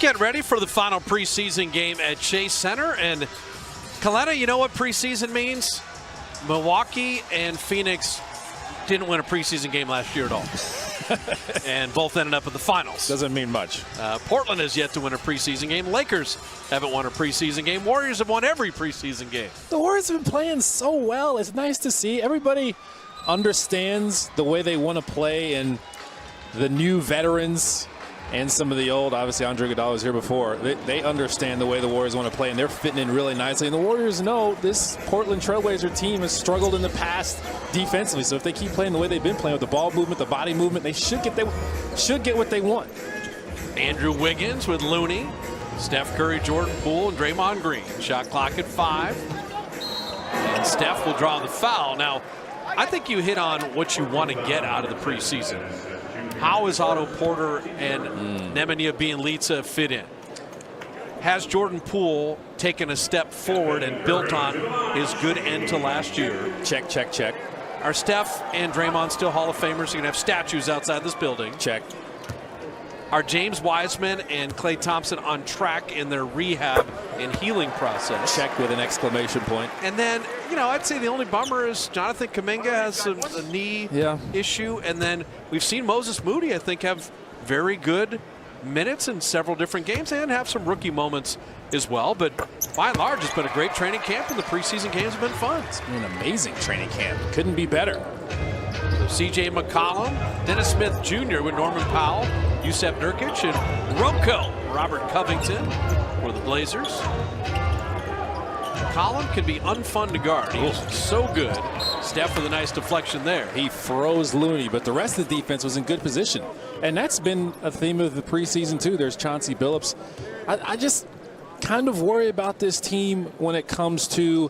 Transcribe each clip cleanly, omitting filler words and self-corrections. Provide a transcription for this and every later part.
get ready for the final preseason game at Chase Center. And Kalena, you know what preseason means? Milwaukee and Phoenix didn't win a preseason game last year at all. And both ended up in the finals. Doesn't mean much. Portland has yet to win a preseason game. Lakers haven't won a preseason game. Warriors have won every preseason game. The Warriors have been playing so well. It's nice to see. Everybody understands the way they want to play, and the new veterans and some of the old, obviously Andre Iguodala was here before, they understand the way the Warriors want to play, and they're fitting in really nicely. And the Warriors know this Portland Trailblazer team has struggled in the past defensively. So if they keep playing the way they've been playing with the ball movement, the body movement, they should get what they want. Andrew Wiggins with Looney, Steph Curry, Jordan Poole, and Draymond Green. Shot clock at 5. And Steph will draw the foul. Now, I think you hit on what you want to get out of the preseason. How is Otto Porter and Nemanja Bjelica fit in? Has Jordan Poole taken a step forward and built on his good end to last year? Check, check, check. Are Steph and Draymond still Hall of Famers? You're going to have statues outside this building. Check. Are James Wiseman and Klay Thompson on track in their rehab and healing process? Check with an exclamation point. And then, you know, I'd say the only bummer is Jonathan Kuminga has a knee issue. And then we've seen Moses Moody, I think, have very good minutes in several different games and have some rookie moments as well. But by and large, it's been a great training camp, and the preseason games have been fun. It's been an amazing training camp. Couldn't be better. So C.J. McCollum, Dennis Smith Jr. with Norman Powell, Jusuf Nurkic, and Robert Covington for the Blazers. McCollum can be unfun to guard. He's so good. Steph with a nice deflection there. He froze Looney, but the rest of the defense was in good position. And that's been a theme of the preseason, too. There's Chauncey Billups. I just kind of worry about this team when it comes to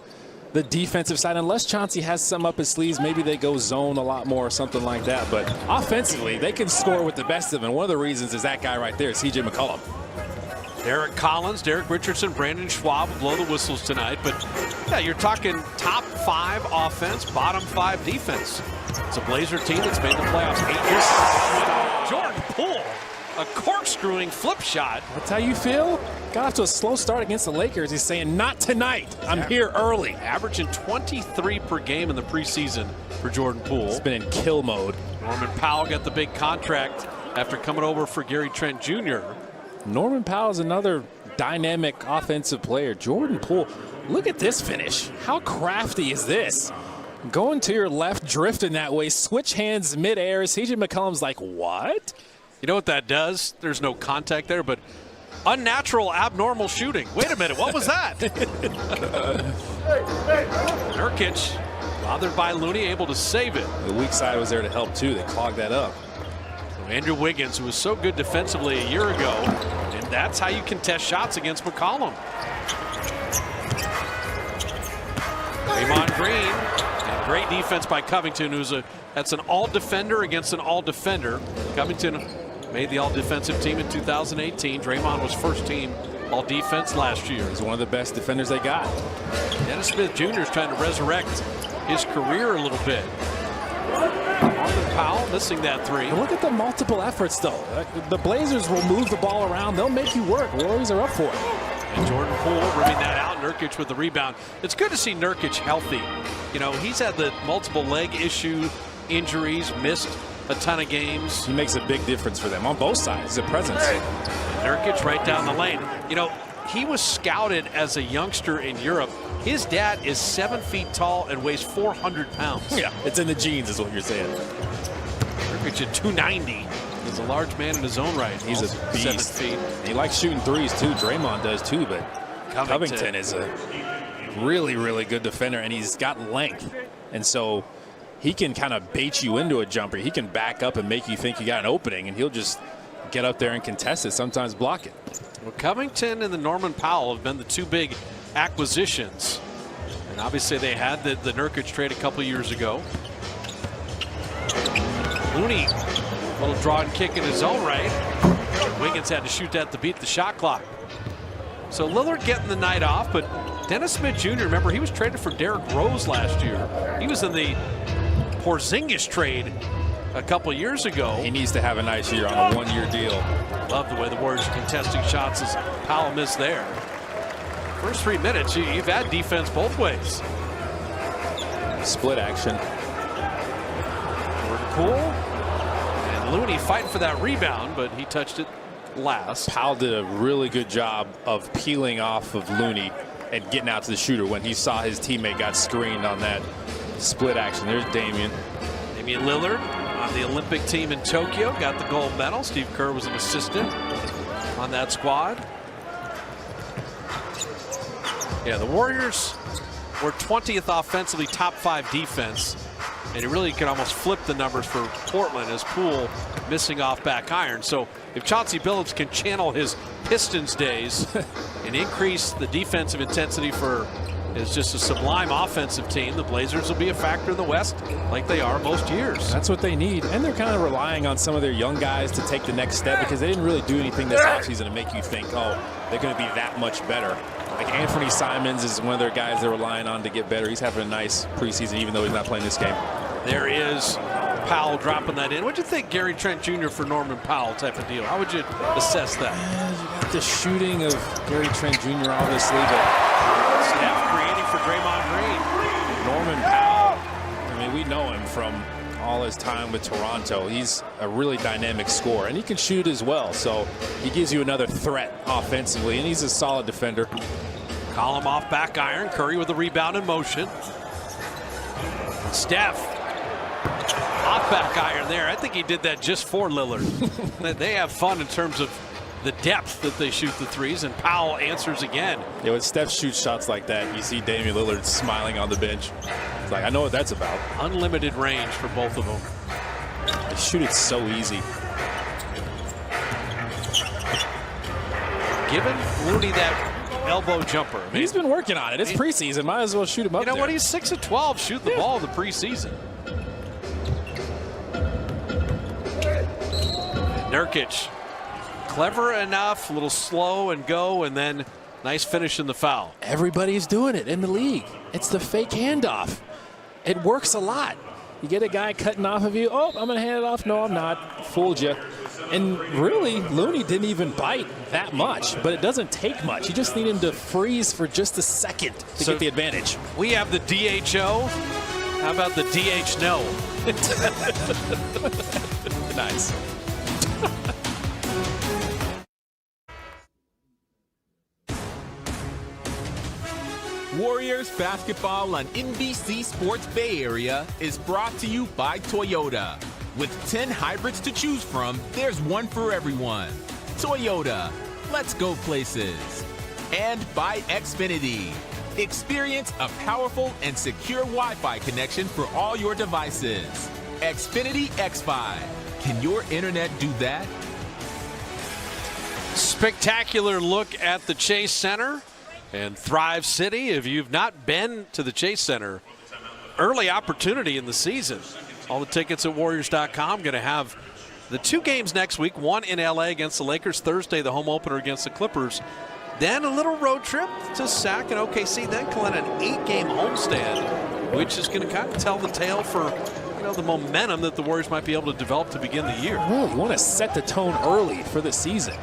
the defensive side. Unless Chauncey has some up his sleeves, maybe they go zone a lot more or something like that. But offensively, they can score with the best of them. And one of the reasons is that guy right there, C.J. McCollum. Derek Collins, Derek Richardson, Brandon Schwab will blow the whistles tonight. But, yeah, you're talking top 5 offense, bottom 5 defense. It's a Blazer team that's made the playoffs 8 years. Jordan Poole, a corkscrewing flip shot. That's how you feel? Got off to a slow start against the Lakers. He's saying, not tonight. I'm here early. Averaging 23 per game in the preseason for Jordan Poole. He's been in kill mode. Norman Powell got the big contract after coming over for Gary Trent Jr. Norman Powell is another dynamic offensive player. Jordan Poole, look at this finish. How crafty is this? Going to your left, drifting that way, switch hands midair. C.J. McCollum's like, what? You know what that does? There's no contact there, but unnatural, abnormal shooting. Wait a minute, what was that? Nurkic, bothered by Looney, able to save it. The weak side was there to help, too. They clogged that up. So Andrew Wiggins, who was so good defensively a year ago, and that's how you contest shots against McCollum. Draymond Green, and great defense by Covington, that's an all-defender against an all-defender. Covington made the all-defensive team in 2018. Draymond was first team all-defense last year. He's one of the best defenders they got. Dennis Smith Jr. is trying to resurrect his career a little bit. Norman Powell missing that 3. And look at the multiple efforts, though. The Blazers will move the ball around. They'll make you work. Warriors are up for it. And Jordan Poole ripping that out. Nurkic with the rebound. It's good to see Nurkic healthy. You know, he's had the multiple leg issue, injuries, missed a ton of games. He makes a big difference for them on both sides. He's a presence. Nurkic right down the lane. You know, he was scouted as a youngster in Europe. His dad is 7 feet tall and weighs 400 pounds. Yeah, it's in the genes is what you're saying. Nurkic at 290. He's a large man in his own right. He's a beast. 7 feet. He likes shooting threes, too. Draymond does, too. But Covington is a really, really good defender, and he's got length. And so he can kind of bait you into a jumper. He can back up and make you think you got an opening, and he'll just get up there and contest it, sometimes block it. Well, Covington and the Norman Powell have been the 2 big acquisitions. And obviously they had the Nurkic trade a couple years ago. Looney, a little draw and kick in his own right. Wiggins had to shoot that to beat the shot clock. So Lillard getting the night off, but Dennis Smith Jr., remember, he was traded for Derrick Rose last year. He was in the Porzingis trade a couple years ago. He needs to have a nice year on a one-year deal. Love the way the Warriors are contesting shots as Powell missed there. First 3 minutes, you've had defense both ways. Split action. Jordan Poole and Looney fighting for that rebound, but he touched it last. Powell did a really good job of peeling off of Looney and getting out to the shooter when he saw his teammate got screened on that split action. There's Damian. Damian Lillard on the Olympic team in Tokyo, got the gold medal. Steve Kerr was an assistant on that squad. Yeah, the Warriors were 20th offensively, top 5 defense. And you really could almost flip the numbers for Portland as Poole missing off back iron. So if Chauncey Billups can channel his Pistons days and increase the defensive intensity for is just a sublime offensive team, the Blazers will be a factor in the West like they are most years. That's what they need. And they're kind of relying on some of their young guys to take the next step because they didn't really do anything this offseason to make you think, oh, they're going to be that much better. Like Anthony Simons is one of their guys they're relying on to get better. He's having a nice preseason even though he's not playing this game. There is Powell dropping that in. What'd you think Gary Trent Jr. for Norman Powell type of deal? How would you assess that? You got the shooting of Gary Trent Jr. obviously, but Steph creating for Draymond Green. Norman Powell, I mean, we know him from all his time with Toronto. He's a really dynamic scorer, and he can shoot as well. So he gives you another threat offensively, and he's a solid defender. Column off back iron. Curry with the rebound in motion. Steph off back iron there. I think he did that just for Lillard. They have fun in terms of the depth that they shoot the threes, and Powell answers again. Yeah, when Steph shoots shots like that, you see Damian Lillard smiling on the bench. It's like, I know what that's about. Unlimited range for both of them. They shoot it so easy. Giving Looney that elbow jumper. I mean, he's been working on it. It's preseason. Might as well shoot him up. You know there. what? He's 6 of 12 shooting the ball in the preseason. Nurkic, clever enough, a little slow and go, and then nice finish in the foul. Everybody's doing it in the league. It's the fake handoff. It works a lot. You get a guy cutting off of you. Oh, I'm going to hand it off. No, I'm not. Fooled you. And really, Looney didn't even bite that much, but it doesn't take much. You just need him to freeze for just a second to get the advantage. We have the DHO. How about the DH no? Nice. Warriors basketball on NBC Sports Bay Area is brought to you by Toyota. With 10 hybrids to choose from, there's one for everyone. Toyota, let's go places. And by Xfinity. Experience a powerful and secure Wi-Fi connection for all your devices. Xfinity X5. Can your internet do that? Spectacular look at the Chase Center and Thrive City. If you've not been to the Chase Center, early opportunity in the season. All the tickets at Warriors.com. Going to have the 2 games next week, one in LA against the Lakers, Thursday the home opener against the Clippers. Then a little road trip to Sac and OKC, then Glenn, an 8-game homestand, which is going to kind of tell the tale for the momentum that the Warriors might be able to develop to begin the year. Well, you want to set the tone early for the season.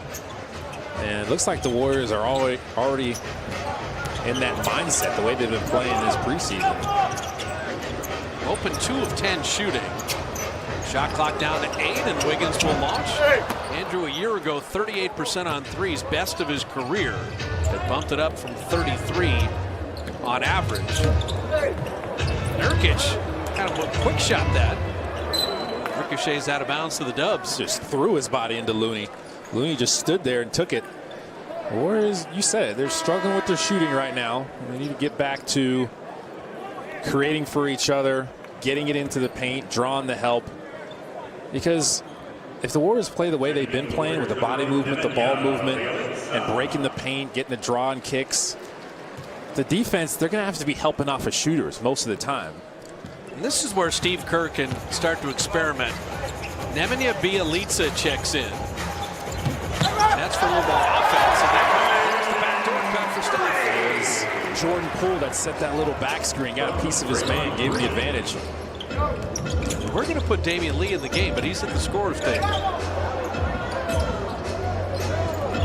And it looks like the Warriors are already in that mindset, the way they've been playing this preseason. Open 2 of 10 shooting. Shot clock down to 8, and Wiggins will launch. Andrew, a year ago, 38% on threes, best of his career. It bumped it up from 33 on average. Nurkic, kind of a quick shot that. Ricochets out of bounds to the Dubs. Just threw his body into Looney. Looney just stood there and took it. The Warriors, you said it, they're struggling with their shooting right now. They need to get back to creating for each other, getting it into the paint, drawing the help. Because if the Warriors play the way they've been playing with the body movement, the ball movement, and breaking the paint, getting the draw and kicks, the defense, they're going to have to be helping off of shooters most of the time. And this is where Steve Kerr can start to experiment. Nemanja Bjelica checks in. And that's for a little ball offense. And there's the backdoor cut for Steph. It was Jordan Poole that set that little back screen, got a piece of his man, gave him the advantage. We're going to put Damian Lee in the game, but he's at the scorer's table.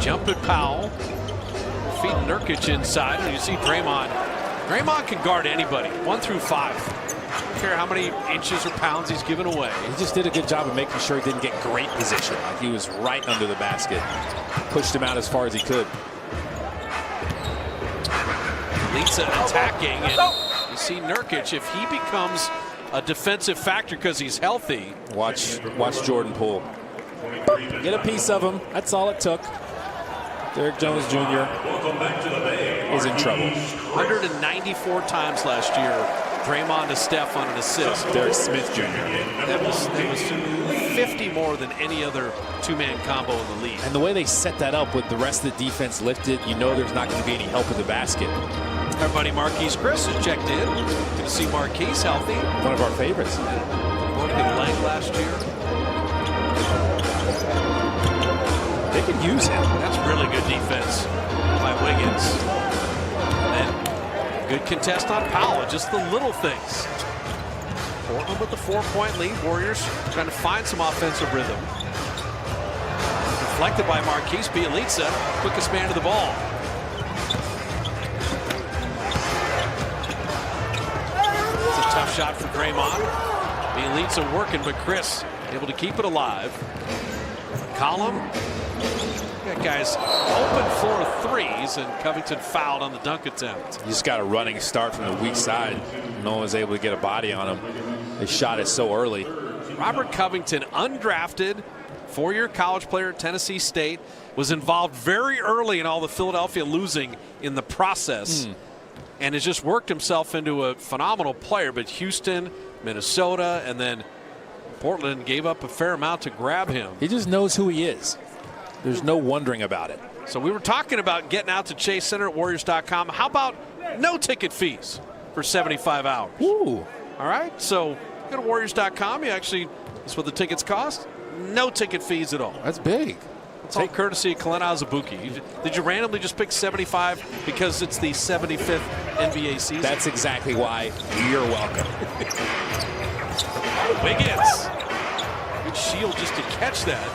Jump at Powell. Feeding Nurkic inside, and you see Draymond. Draymond can guard anybody, 1 through 5. I don't care how many inches or pounds he's given away. He just did a good job of making sure he didn't get great position. Like he was right under the basket. Pushed him out as far as he could. Lisa attacking, and you see Nurkic, if he becomes a defensive factor because he's healthy. Watch Jordan Poole. Get a piece of him. That's all it took. Derrick Jones Jr. is in trouble. 194 times last year, Draymond to Steph on an assist. Derek Smith Jr. That was 50 more than any other two-man combo in the league. And the way they set that up with the rest of the defense lifted, you know there's not going to be any help in the basket. Our buddy Marquise Chris has checked in. Good to see Marquise healthy. One of our favorites. Broken leg last year. They could use him. That's really good defense by Wiggins. And good contest on Powell. Just the little things. Portland with the 4-point lead. Warriors trying to find some offensive rhythm. Deflected by Marquise Bielitsa. Quickest man to the ball. It's a tough shot for Draymond. Bielitsa working, but Chris able to keep it alive. Column. That guy's open floor threes, and Covington fouled on the dunk attempt. He just got a running start from the weak side. No one was able to get a body on him. They shot it so early. Robert Covington, undrafted, 4-year college player at Tennessee State, was involved very early in all the Philadelphia losing in the process, and has just worked himself into a phenomenal player. But Houston, Minnesota, and then Portland gave up a fair amount to grab him. He just knows who he is. There's no wondering about it. So we were talking about getting out to Chase Center at Warriors.com. How about no ticket fees for 75 hours? Ooh. All right. So go to Warriors.com. You actually, that's what the tickets cost. No ticket fees at all. That's big. It's all courtesy of Kalena Azubuike. Did you randomly just pick 75 because it's the 75th NBA season? That's exactly why you're welcome. Wiggins. Good shield just to catch that.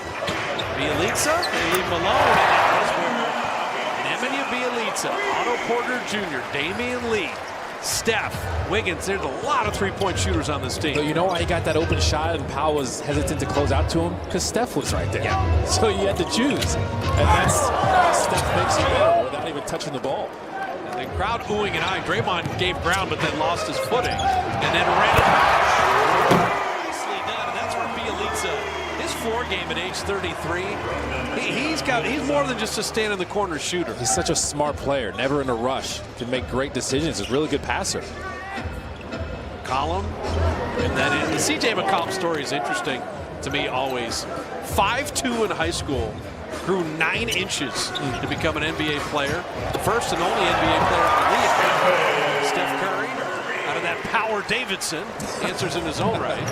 Bielitsa, they leave him alone, and that was where Nemanja Bielitsa, Otto Porter Jr., Damian Lee, Steph, Wiggins. There's a lot of three-point shooters on this team. So you know why he got that open shot and Powell was hesitant to close out to him? Because Steph was right there. Yeah. So you had to choose. And that's how Steph makes you better without even touching the ball. And the crowd oohing and eyeing. Draymond gave ground, but then lost his footing. And then ran it back. Nicely done. And that's where Bielitsa, his floor game at age 33, he's more than just a stand in the corner shooter. He's such a smart player, never in a rush, can make great decisions. He's a really good passer. McCollum, and then the CJ McCollum story is interesting to me always. 5'2" in high school, grew 9 inches to become an NBA player. First and only NBA player in the league. Steph Curry, out of that power Davidson, answers in his own right.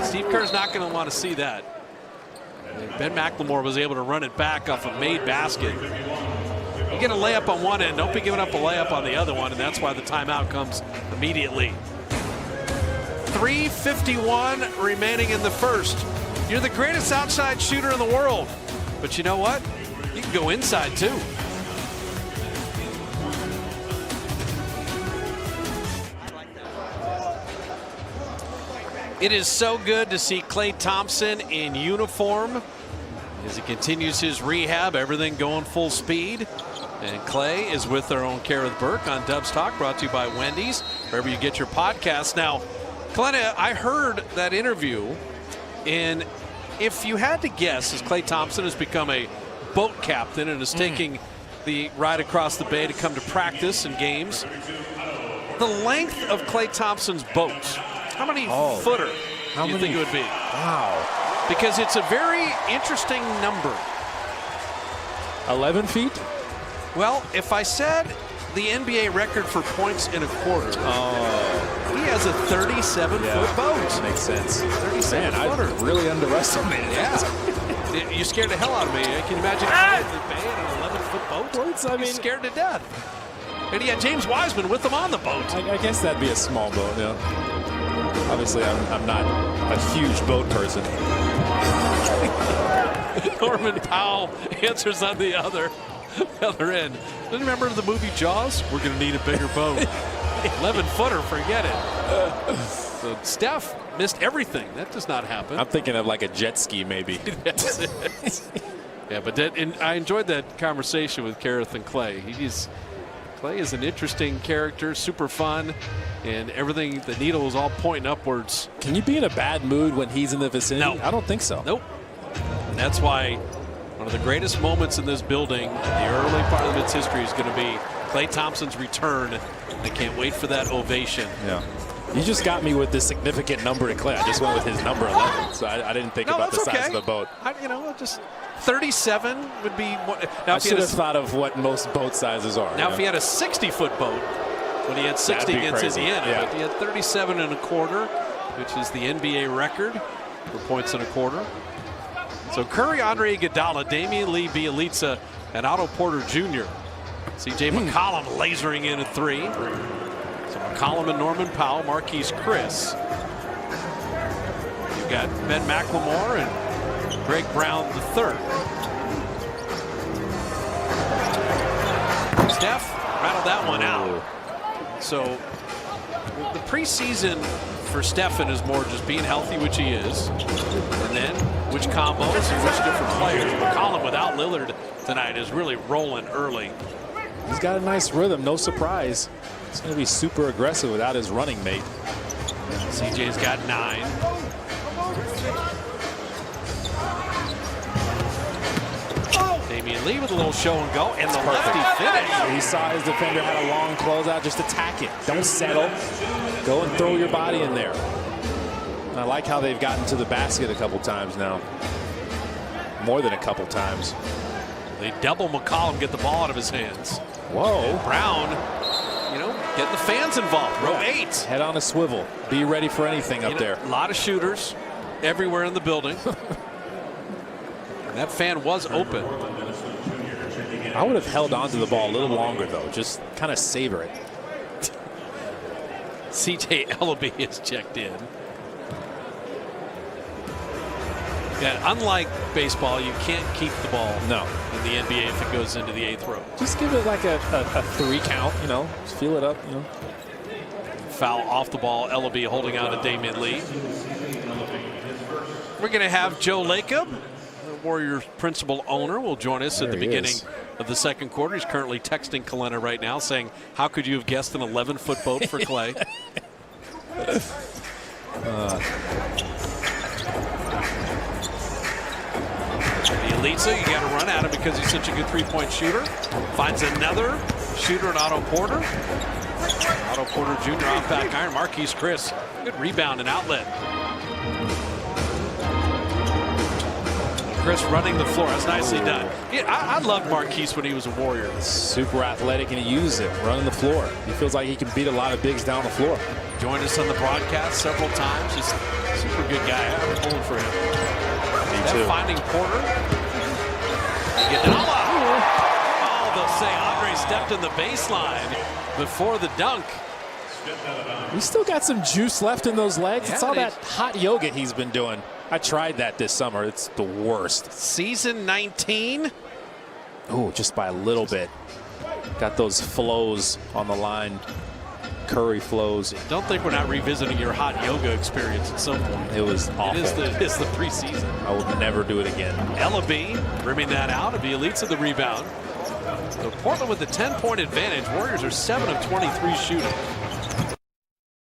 Steve Kerr's not going to want to see that. And Ben McLemore was able to run it back off a made basket. You get a layup on one end, don't be giving up a layup on the other one, and that's why the timeout comes immediately. 3:51 remaining in the first. You're the greatest outside shooter in the world, but you know what? You can go inside too. It is so good to see Klay Thompson in uniform as he continues his rehab, everything going full speed. And Klay is with our own Kareth Burke on Dubs Talk, brought to you by Wendy's, wherever you get your podcasts. Now, Kalena, I heard that interview, and if you had to guess, as Klay Thompson has become a boat captain and is taking the ride across the bay to come to practice and games, the length of Klay Thompson's boat, how many footer do you think it would be? Wow. Because it's a very interesting number. 11 feet? Well, if I said the NBA record for points in a quarter, he has a 37-foot boat. Makes sense. 37-footer. I really underestimated it. Yeah. You scared the hell out of me. Can you imagine the bay in an 11-foot boat? Boats, I mean, he's scared to death. And he had James Wiseman with him on the boat. I guess that'd be a small boat, yeah. Obviously, I'm not a huge boat person. Norman Powell answers on the other end. Didn't remember the movie Jaws? We're going to need a bigger boat. 11-footer, forget it. So Steph missed everything. That does not happen. I'm thinking of like a jet ski, maybe. That's it. Yeah, but I enjoyed that conversation with Kareth and Klay. Klay is an interesting character, super fun, and everything. The needle is all pointing upwards. Can you be in a bad mood when he's in the vicinity? No. I don't think so. Nope. And that's why one of the greatest moments in this building, the early part of its history, is going to be Klay Thompson's return. I can't wait for that ovation. Yeah. You just got me with the significant number to Klay. I just went with his number 11, so I didn't think about the size of the boat. Just 37 would be what. Now, I should have thought of what most boat sizes are. Now, if he had a 60-foot boat, when he had 60 against crazy. Indiana, Yeah. but he had 37 and a quarter, which is the NBA record for points and a quarter. So Curry, Andre Iguodala, Damian Lee, Bielitsa, and Otto Porter Jr. C.J. McCollum lasering in a three. So McCollum and Norman Powell, Marquise Chris. You've got Ben McLemore and Greg Brown III. Steph rattled that one out. So the preseason for Stephen is more just being healthy, which he is, and then which combos and which different players. McCollum without Lillard tonight is really rolling early. He's got a nice rhythm, no surprise. He's going to be super aggressive without his running mate. CJ's got 9. Damian Lee with a little show and go, and the lefty finish. He saw his defender had a long closeout. Just attack it. Don't settle. Go and throw your body in there. And I like how they've gotten to the basket a couple times now. More than a couple times. They double McCollum, get the ball out of his hands. Whoa. And Brown, getting the fans involved. Row 8. Head on a swivel. Be ready for anything up there. A lot of shooters everywhere in the building. And that fan was open. I would have held on to the ball a little longer, though. Just kind of savor it. C.J. Ellaby is checked in. Yeah, unlike baseball, you can't keep the ball in the NBA if it goes into the 8th row. Just give it like a 3 count, Just feel it up, Foul off the ball. Ellaby holding on to Damian Lee. We're going to have Joe Lacob, the Warriors principal owner, will join us at the beginning of the second quarter. He's currently texting Kalena right now saying, how could you have guessed an 11-foot boat for Klay? Bielitsa, you got to run at him because he's such a good three-point shooter. Finds another shooter at Otto Porter. Otto Porter Jr. off back iron. Marquise Chris, good rebound and outlet. Chris running the floor. That's nicely done. Yeah, I loved Marquise when he was a Warrior. Super athletic, and he used it running the floor. He feels like he can beat a lot of bigs down the floor. Joined us on the broadcast several times. Just a super good guy. I'm pulling for him. Me too. Finding Porter. Iguodala. Oh, they'll say Andre stepped in the baseline before the dunk. He's still got some juice left in those legs. Yeah, it's all that hot yoga he's been doing. I tried that this summer. It's the worst. Season 19. Oh, just by a little bit. Got those flows on the line. Curry flows. Don't think we're not revisiting your hot yoga experience at some point. It was awful. It's the preseason. I will never do it again. Ellaby rimming that out. Bielitsa the rebound. So Portland with the 10-point advantage. Warriors are 7 of 23 shooting.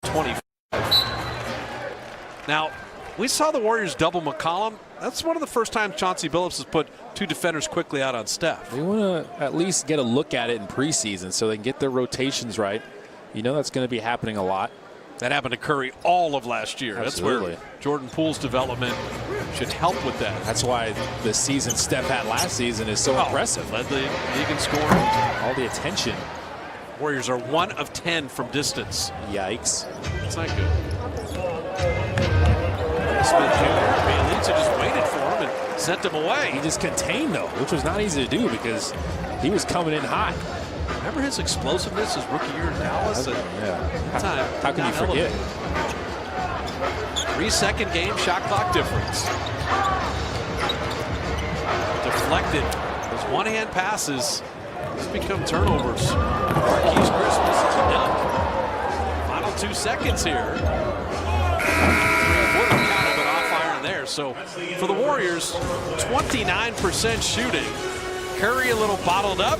25. Now, we saw the Warriors double McCollum. That's one of the first times Chauncey Billups has put 2 defenders quickly out on Steph. They want to at least get a look at it in preseason so they can get their rotations right. That's going to be happening a lot. That happened to Curry all of last year. Absolutely. That's where Jordan Poole's development should help with that. That's why the season Steph had last season is so impressive. Led the league in scoring. All the attention. Warriors are 1 of 10 from distance. Yikes. That's not good. Smith Jr. Bielitsa just waited for him and sent him away. He just contained, though, which was not easy to do because he was coming in hot. Remember his explosiveness his rookie year in Dallas? Yeah. How can you forget? 3-second game shot clock difference. Deflected. Those one-hand passes just become turnovers. Marquise Christmas is done. Final 2 seconds here. Would have counted, but off iron there. So for the Warriors, 29% shooting. Curry a little bottled up.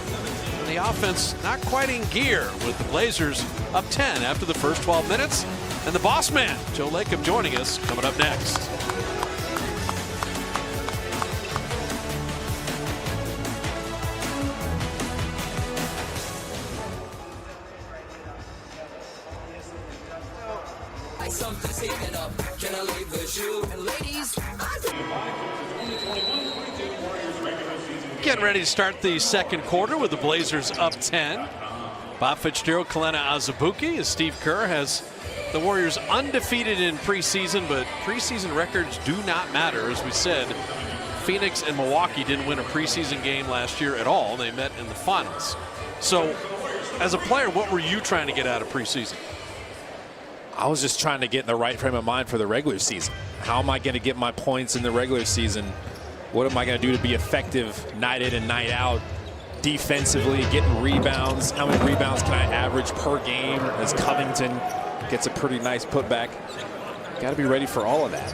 And the offense not quite in gear, with the Blazers up 10 after the first 12 minutes. And the boss man, Joe Lacob, joining us coming up next. Can I leave the shoe? And ladies, getting ready to start the second quarter with the Blazers up 10. Bob Fitzgerald, Kelena Azubuike, as Steve Kerr has the Warriors undefeated in preseason, but preseason records do not matter. As we said, Phoenix and Milwaukee didn't win a preseason game last year at all. They met in the finals. So as a player, what were you trying to get out of preseason? I was just trying to get in the right frame of mind for the regular season. How am I going to get my points in the regular season? What am I going to do to be effective night in and night out? Defensively, getting rebounds. How many rebounds can I average per game as Covington gets a pretty nice putback? Got to be ready for all of that.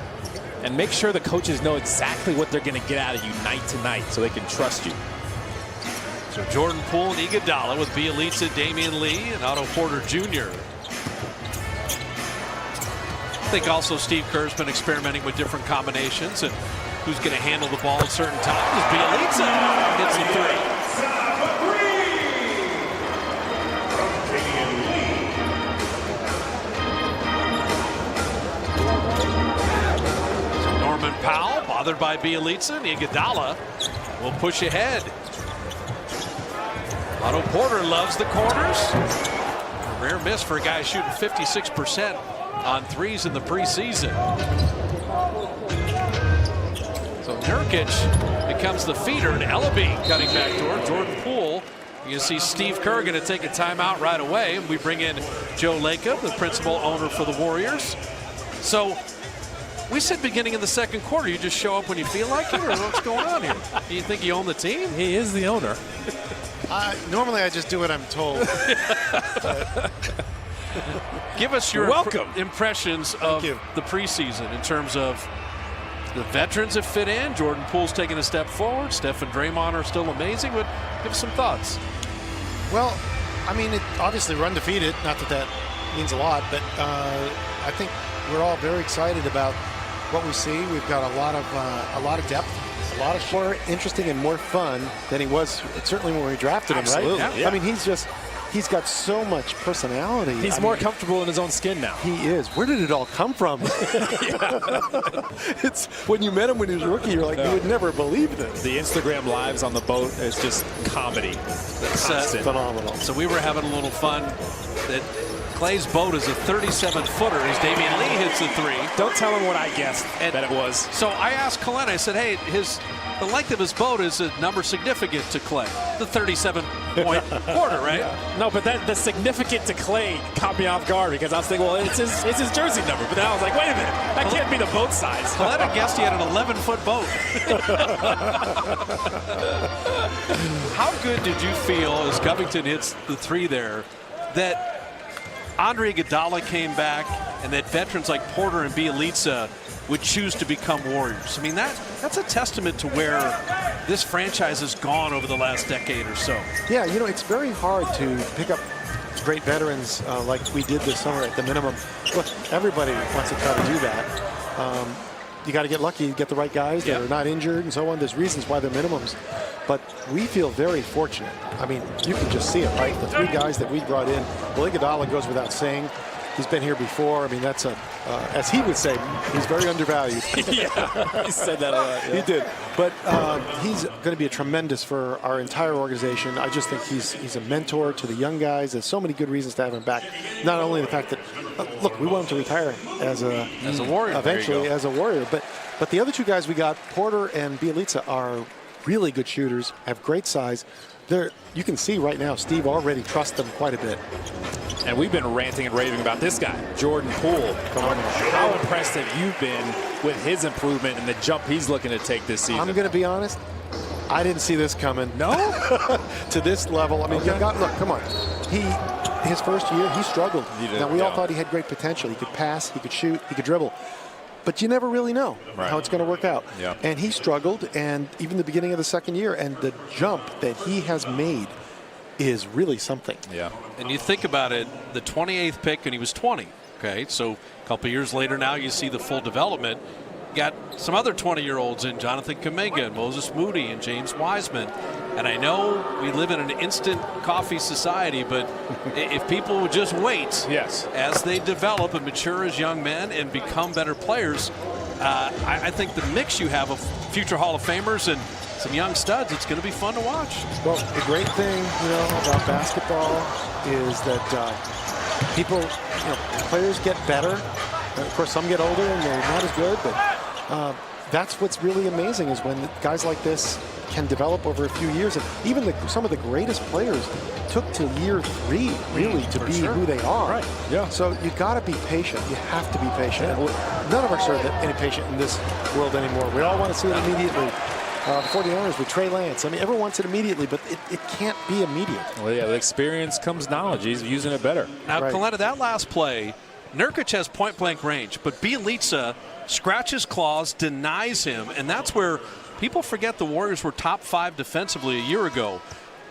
And make sure the coaches know exactly what they're going to get out of you night to night so they can trust you. So Jordan Poole and Iguodala with Bielitsa, Damian Lee, and Otto Porter Jr. I think also Steve Kerr's been experimenting with different combinations and who's going to handle the ball at certain times. Bielitsa hits the three. So Norman Powell bothered by Bielitsa, and Iguodala will push ahead. Otto Porter loves the corners. A rare miss for a guy shooting 56% on threes in the preseason. So Nurkic becomes the feeder, and Ellaby cutting back door. Jordan Poole. You see Steve Kerr going to take a timeout right away, and we bring in Joe Lacob, the principal owner for the Warriors. So we said beginning of the second quarter, you just show up when you feel like it, or what's going on here? Do you think you own the team? He is the owner. Normally I just do what I'm told. Give us your impressions of you. the preseason in terms of the veterans have fit in. Jordan Poole's taking a step forward. Steph and Draymond are still amazing, but give us some thoughts. Well, I mean, obviously we're undefeated. Not that that means a lot, but I think we're all very excited about what we see. We've got a lot of depth, a lot of more interesting and more fun than he was certainly when we drafted him. Absolutely, right? yeah. I mean, he's got so much personality. He's more comfortable in his own skin now. He is. Where did it all come from? It's when you met him when he was a rookie, you're like, you would never believe this. The Instagram lives on the boat is just comedy. It's phenomenal. So we were having a little fun that Klay's boat is a 37-footer as Damian Lee hits the three. Don't tell him what I guessed that it was. So I asked Kelena, I said, hey, the length of his boat is a number significant to Klay. The 37-point quarter, right? Yeah. No, but the significant to Klay caught me off guard because I was thinking, well, it's his jersey number. But then I was like, wait a minute, that can't be the boat size. Kelena guessed he had an 11-foot boat. How good did you feel as Covington hits the three there that Andre Iguodala came back and that veterans like Porter and Bielitsa would choose to become Warriors? I mean, that's a testament to where this franchise has gone over the last decade or so. Yeah, you know, it's very hard to pick up great veterans like we did this summer at the minimum. Look, everybody wants to try to do that. You got to get lucky, get the right guys that are not injured and so on. There's reasons why they're minimums. But we feel very fortunate. I mean, you can just see it, right? The three guys that we brought in. Well, Iguodala goes without saying. He's been here before. I mean, that's as he would say, he's very undervalued. Yeah, he said that a lot. Yeah. He did. But he's going to be a tremendous for our entire organization. I just think he's a mentor to the young guys. There's so many good reasons to have him back. Not only the fact that, look, we want him to retire as a Warrior eventually as a Warrior. But the other two guys we got, Porter and Bielitsa, are really good shooters, have great size. You can see right now Steve already trusts them quite a bit. And we've been ranting and raving about this guy, Jordan Poole. How impressed have you been with his improvement and the jump he's looking to take this season? I'm going to be honest. I didn't see this coming. No? To this level. I mean, look, come on. His first year, he struggled. Now, we all thought he had great potential. He could pass, he could shoot, he could dribble. But you never really know how it's going to work out. Yeah. And he struggled, and even the beginning of the second year, and the jump that he has made is really something. Yeah. And you think about it, the 28th pick, and he was 20. Okay, so a couple years later now, you see the full development. Got some other 20-year-olds in Jonathan Kuminga and Moses Moody and James Wiseman. And I know we live in an instant coffee society, but if people would just wait as they develop and mature as young men and become better players, I think the mix you have of future Hall of Famers and some young studs, it's going to be fun to watch. Well, the great thing, about basketball is that people, players get better. Of course, some get older and they're not as good, but that's what's really amazing is when guys like this can develop over a few years. And even some of the greatest players took to year 3 really to be who they are. Right. Yeah. So you got to be patient. You have to be patient. Yeah. None of us are any patient in this world anymore. We all want to see it immediately. 49ers with Trey Lance. I mean, everyone wants it immediately, but it can't be immediate. Well, yeah, with experience comes knowledge. He's using it better. Now, Kalena, that last play, Nurkic has point-blank range, but Bjelica scratches claws, denies him, and that's where people forget the Warriors were top 5 defensively a year ago.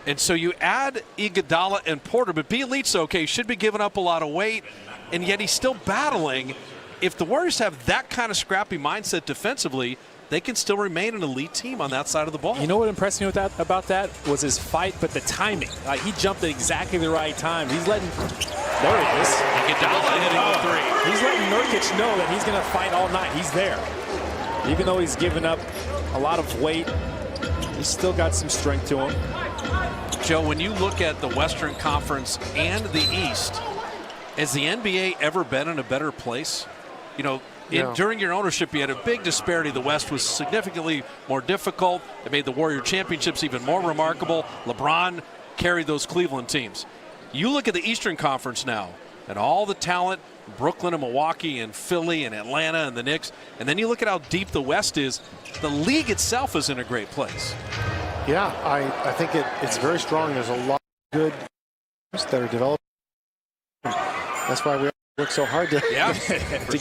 And so you add Iguodala and Porter, but Bjelica, okay, should be giving up a lot of weight, and yet he's still battling. If the Warriors have that kind of scrappy mindset defensively, they can still remain an elite team on that side of the ball. You know what impressed me about that was his fight, but the timing. Like, he jumped at exactly the right time. He's letting, there he is. Iguodala hitting the 3. He's letting Nurkic know that he's going to fight all night. He's there. Even though he's given up a lot of weight, he's still got some strength to him. Joe, when you look at the Western Conference and the East, has the NBA ever been in a better place? During your ownership, you had a big disparity. The West was significantly more difficult. It made the Warrior Championships even more remarkable. LeBron carried those Cleveland teams. You look at the Eastern Conference now and all the talent, Brooklyn and Milwaukee and Philly and Atlanta and the Knicks, and then you look at how deep the West is. The league itself is in a great place. Yeah, I think it's very strong. There's a lot of good teams that are developing. That's why we work so hard to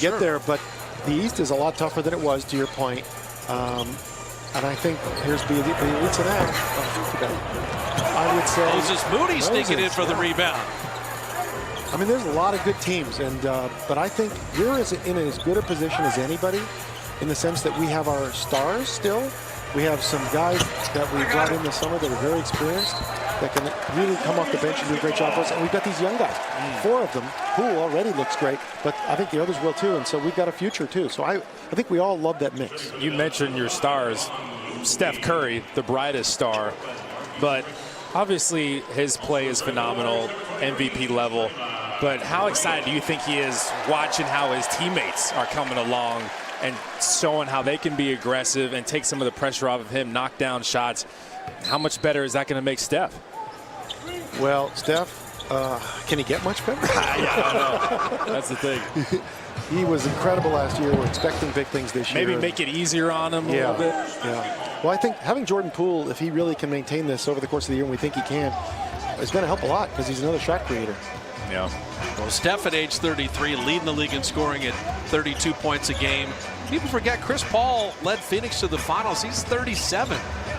get there. But the East is a lot tougher than it was, to your point. And I think here's Bjelica now. I would say Moses Moody sneaking in for the rebound. I mean, there's a lot of good teams, and but I think we're in as good a position as anybody in the sense that we have our stars still. We have some guys that we brought in this summer that are very experienced, that can really come off the bench and do a great job for us. And we've got these young guys, 4 of them. Poole already looks great, but I think the others will too. And so we've got a future too. So I think we all love that mix. You mentioned your stars. Steph Curry, the brightest star, but obviously his play is phenomenal, MVP level. But how excited do you think he is watching how his teammates are coming along and showing how they can be aggressive and take some of the pressure off of him, knock down shots? How much better is that going to make Steph? Well, Steph, can he get much better? I don't know. That's the thing. He was incredible last year. We're expecting big things this year. Maybe make it easier on him a little bit. Yeah. Well, I think having Jordan Poole, if he really can maintain this over the course of the year, and we think he can, is going to help a lot because he's another shot creator. Yeah. Well, Steph at age 33, leading the league in scoring at 32 points a game. People forget Chris Paul led Phoenix to the finals. He's 37.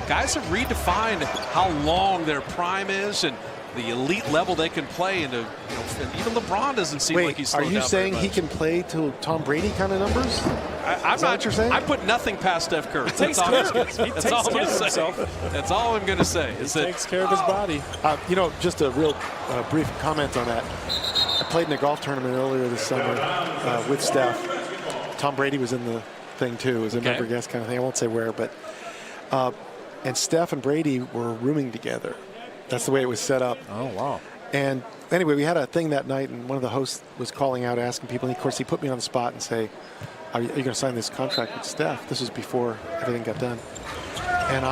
Guys have redefined how long their prime is and the elite level they can play. And even LeBron doesn't seem like he's slowed down. Are you saying very he much. can play to Tom Brady kind of numbers? I'm not. What you're saying? I put nothing past Steph Curry. He takes care of himself. That's all I'm going to say. He takes care of his body. Just a real brief comment on that. I played in a golf tournament earlier this summer with Steph. Tom Brady was in the thing too. It was a member guest kind of thing. I won't say where, but and Steph and Brady were rooming together. That's the way it was set up. Oh, wow. And anyway, we had a thing that night, and one of the hosts was calling out, asking people. And of course, he put me on the spot and say, "Are you going to sign this contract with Steph?" This was before everything got done. And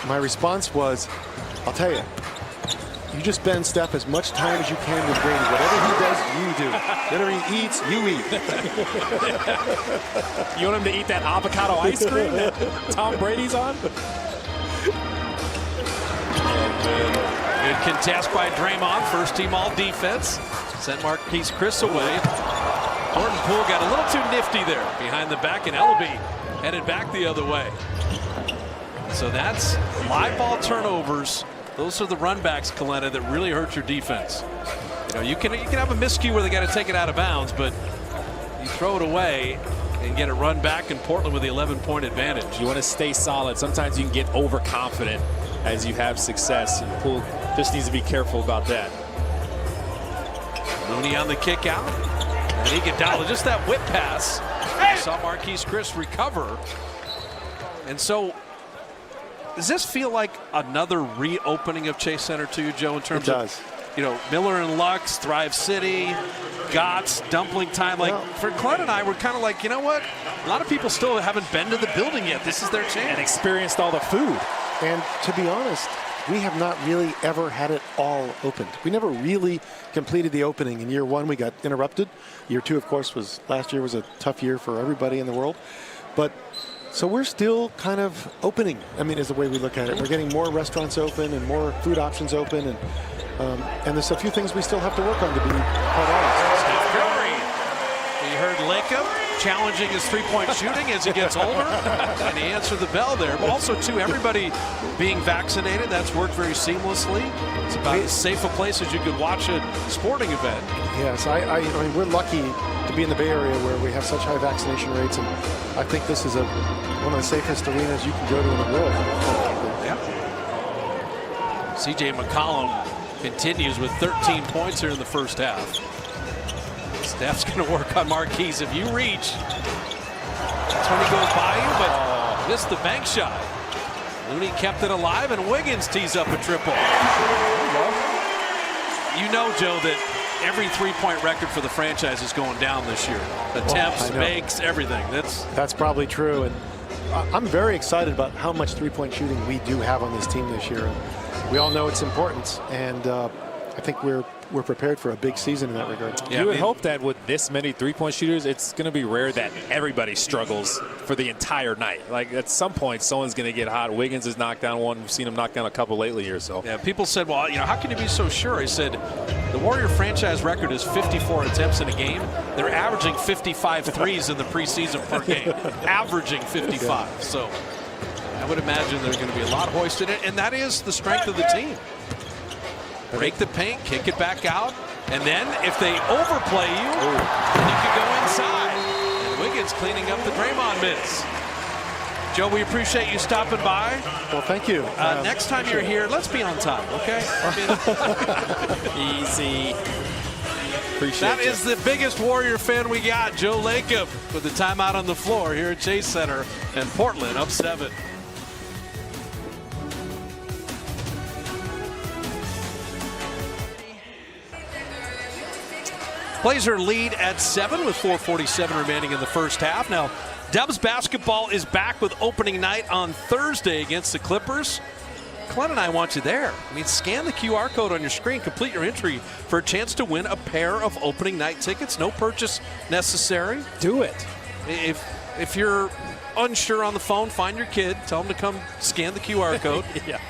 my response was, I'll tell you, you just spend Steph as much time as you can with Brady. Whatever he does, you do. Whatever he eats, you eat. You want him to eat that avocado ice cream that Tom Brady's on? Good contest by Draymond. First team all defense. Sent Marquise Chris away. Jordan Poole got a little too nifty there behind the back, and Ellaby headed back the other way. So that's live ball turnovers. Those are the runbacks, Kalena, that really hurt your defense. You know, you can have a miscue where they got to take it out of bounds, but you throw it away and get it run back in Portland with the 11-point advantage. You want to stay solid. Sometimes you can get overconfident as you have success, and Poole just needs to be careful about that. Looney on the kick out. And Iguodala, just that whip pass. You saw Marquise Chris recover. And so, does this feel like another reopening of Chase Center to you, Joe, in terms of, you know, Miller and Lux, Thrive City, Gotts, dumpling time? Like, for Glenn and I, we're kind of like, you know what? A lot of people still haven't been to the building yet. This is their chance. And experienced all the food. And to be honest, we have not really ever had it all opened. We never really completed the opening. In year one, we got interrupted. Year two, of course, last year was a tough year for everybody in the world. But so we're still kind of opening, I mean, is the way we look at it. We're getting more restaurants open and more food options open. And there's a few things we still have to work on to be quite honest. Steph Curry. You heard Lacob challenging his three-point shooting as he gets older. And he answered the bell there. But also, too, everybody being vaccinated, that's worked very seamlessly. It's about as safe a place as you could watch a sporting event. Yes, I mean, we're lucky to be in the Bay Area where we have such high vaccination rates. And I think this is one of the safest arenas you can go to in the world. Yeah. C.J. McCollum continues with 13 points here in the first half. Steph's going to work on Marquise. If you reach, that's when he goes by you, but missed the bank shot. Looney kept it alive, and Wiggins tees up a triple. You know, Joe, that every three-point record for the franchise is going down this year. Attempts, makes, everything. That's probably true. And I'm very excited about how much three-point shooting we do have on this team this year. We all know its importance, and I think we're prepared for a big season in that regard. Yeah, you would hope that with this many three-point shooters, it's going to be rare that everybody struggles for the entire night. Like, at some point, someone's going to get hot. Wiggins has knocked down one. We've seen him knock down a couple lately here. So yeah, people said, well, you know, how can you be so sure? I said, the Warrior franchise record is 54 attempts in a game. They're averaging 55 threes in the preseason per game. Averaging 55. So I would imagine there's going to be a lot hoisted in, and that is the strength of the team. Break the paint, kick it back out, and then if they overplay you, then you can go inside. And Wiggins cleaning up the Draymond miss. Joe, we appreciate you stopping by. Well, thank you. Next time you're here, let's be on time, okay? Easy. Appreciate that is the biggest Warrior fan we got, Joe Lacob, with the timeout on the floor here at Chase Center, and Portland up 7. Blazer lead at 7 with 4:47 remaining in the first half. Now, Dubs basketball is back with opening night on Thursday against the Clippers. Glenn and I want you there. I mean, scan the QR code on your screen, complete your entry for a chance to win a pair of opening night tickets. No purchase necessary. Do it. If you're unsure on the phone, find your kid. Tell them to come scan the QR code. Yeah.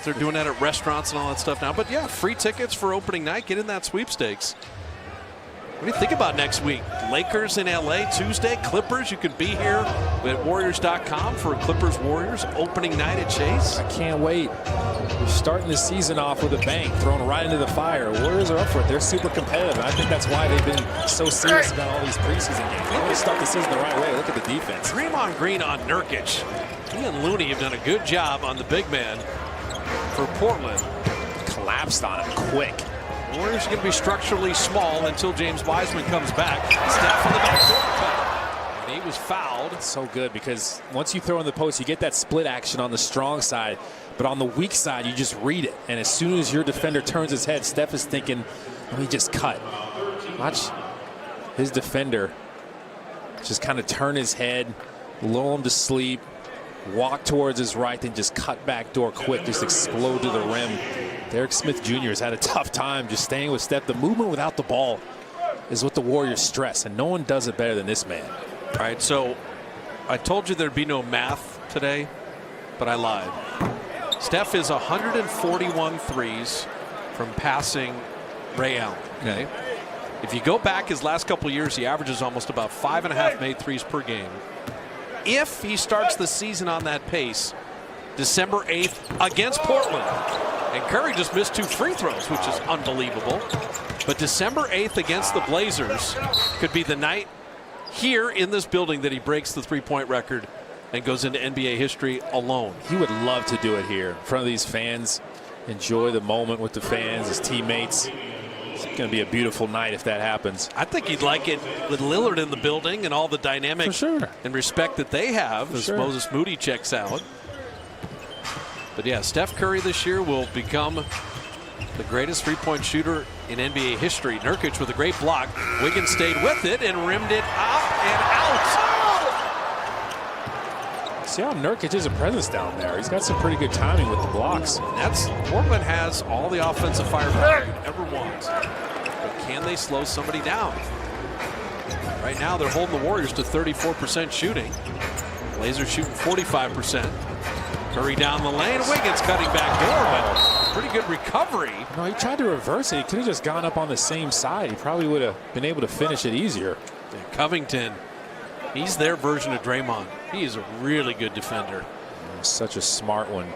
They're doing that at restaurants and all that stuff now. But yeah, free tickets for opening night. Get in that sweepstakes. What do you think about next week? Lakers in LA Tuesday, Clippers. You can be here at Warriors.com for Clippers Warriors opening night at Chase. I can't wait. We're starting the season off with a bang, thrown right into the fire. Warriors are up for it. They're super competitive. And I think that's why they've been so serious about all these preseason games. They want to start the season the right way. Look at the defense. Draymond Green on Nurkic. He and Looney have done a good job on the big man for Portland. Collapsed on him quick. Warriors are going to be structurally small until James Wiseman comes back. Steph on the backdoor cut. And he was fouled. It's so good because once you throw in the post, you get that split action on the strong side. But on the weak side, you just read it. And as soon as your defender turns his head, Steph is thinking, let me just cut. Watch his defender just kind of turn his head, lull him to sleep. walk towards his right, then just cut back door quick, just explode to the rim. Derek Smith Jr. has had a tough time just staying with Steph. The movement without the ball is what the Warriors stress, and no one does it better than this man. All right, so I told you there'd be no math today, but I lied. Steph is 141 threes from passing Ray Allen. Okay. If you go back his last couple years, he averages almost about 5.5 made threes per game. If he starts the season on that pace, December 8th against Portland, and Curry just missed 2 free throws, which is unbelievable. But December 8th against the Blazers could be the night here in this building that he breaks the three-point record and goes into NBA history alone. He would love to do it here in front of these fans, enjoy the moment with the fans, his teammates. It's going to be a beautiful night if that happens. I think he'd like it with Lillard in the building and all the dynamic and respect that they have as Moses Moody checks out. But yeah, Steph Curry this year will become the greatest three-point shooter in NBA history. Nurkic with a great block. Wiggins stayed with it and rimmed it up and out. See how Nurkic is a presence down there. He's got some pretty good timing with the blocks. Portland has all the offensive firepower you'd ever want. But can they slow somebody down? Right now they're holding the Warriors to 34% shooting. Blazers shooting 45%. Curry down the lane. Wiggins cutting back door, but pretty good recovery. No, he tried to reverse it. He could have just gone up on the same side. He probably would have been able to finish it easier. Covington, he's their version of Draymond. He is a really good defender. Such a smart one.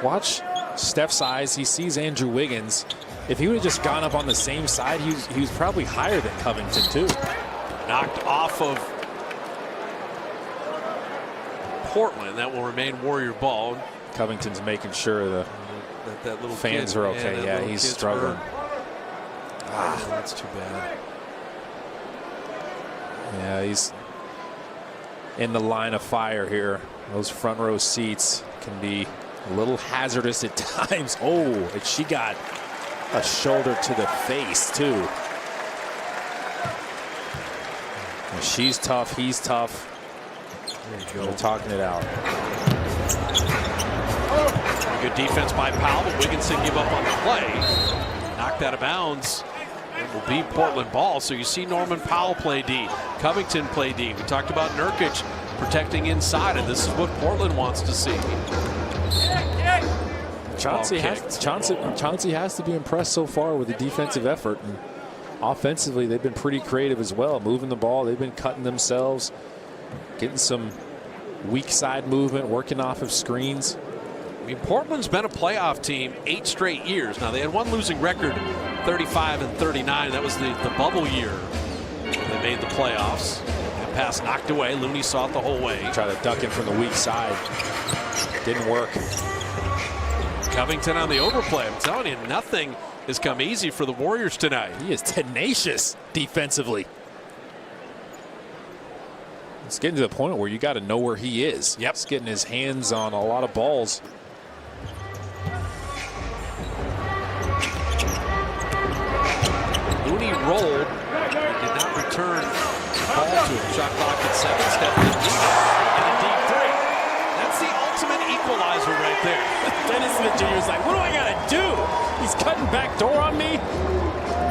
Watch Steph's eyes. He sees Andrew Wiggins. If he would have just gone up on the same side, he was probably higher than Covington too. Knocked off of Portland. That will remain Warrior ball. Covington's making sure the that little fans kid, are okay. Yeah, he's struggling. That's too bad. Yeah, he's in the line of fire here. Those front row seats can be a little hazardous at times. Oh, and she got a shoulder to the face too. And she's tough. He's tough. There you go. They're talking it out. Good defense by Powell, but Wiggins didn't give up on the play. Knocked out of bounds. It will be Portland ball. So you see Norman Powell play D. Covington play D. We talked about Nurkic protecting inside, and this is what Portland wants to see. Chauncey has to be impressed so far with the defensive effort. And offensively, they've been pretty creative as well, moving the ball. They've been cutting themselves, getting some weak side movement, working off of screens. I mean, Portland's been a playoff team 8 straight years. Now, they had one losing record, 35 and 39. That was the bubble year. They made the playoffs. The pass knocked away. Looney saw it the whole way. Try to duck in from the weak side. Didn't work. Covington on the overplay. I'm telling you, nothing has come easy for the Warriors tonight. He is tenacious defensively. It's getting to the point where you got to know where he is. Yep. He's getting his hands on a lot of balls. Looney rolled. He did not return the ball to him. Shot clock at 7. Steph and a deep 3. That's the ultimate equalizer right there. Dennis Smith Jr. is like, what do I got to do? He's cutting back door on me.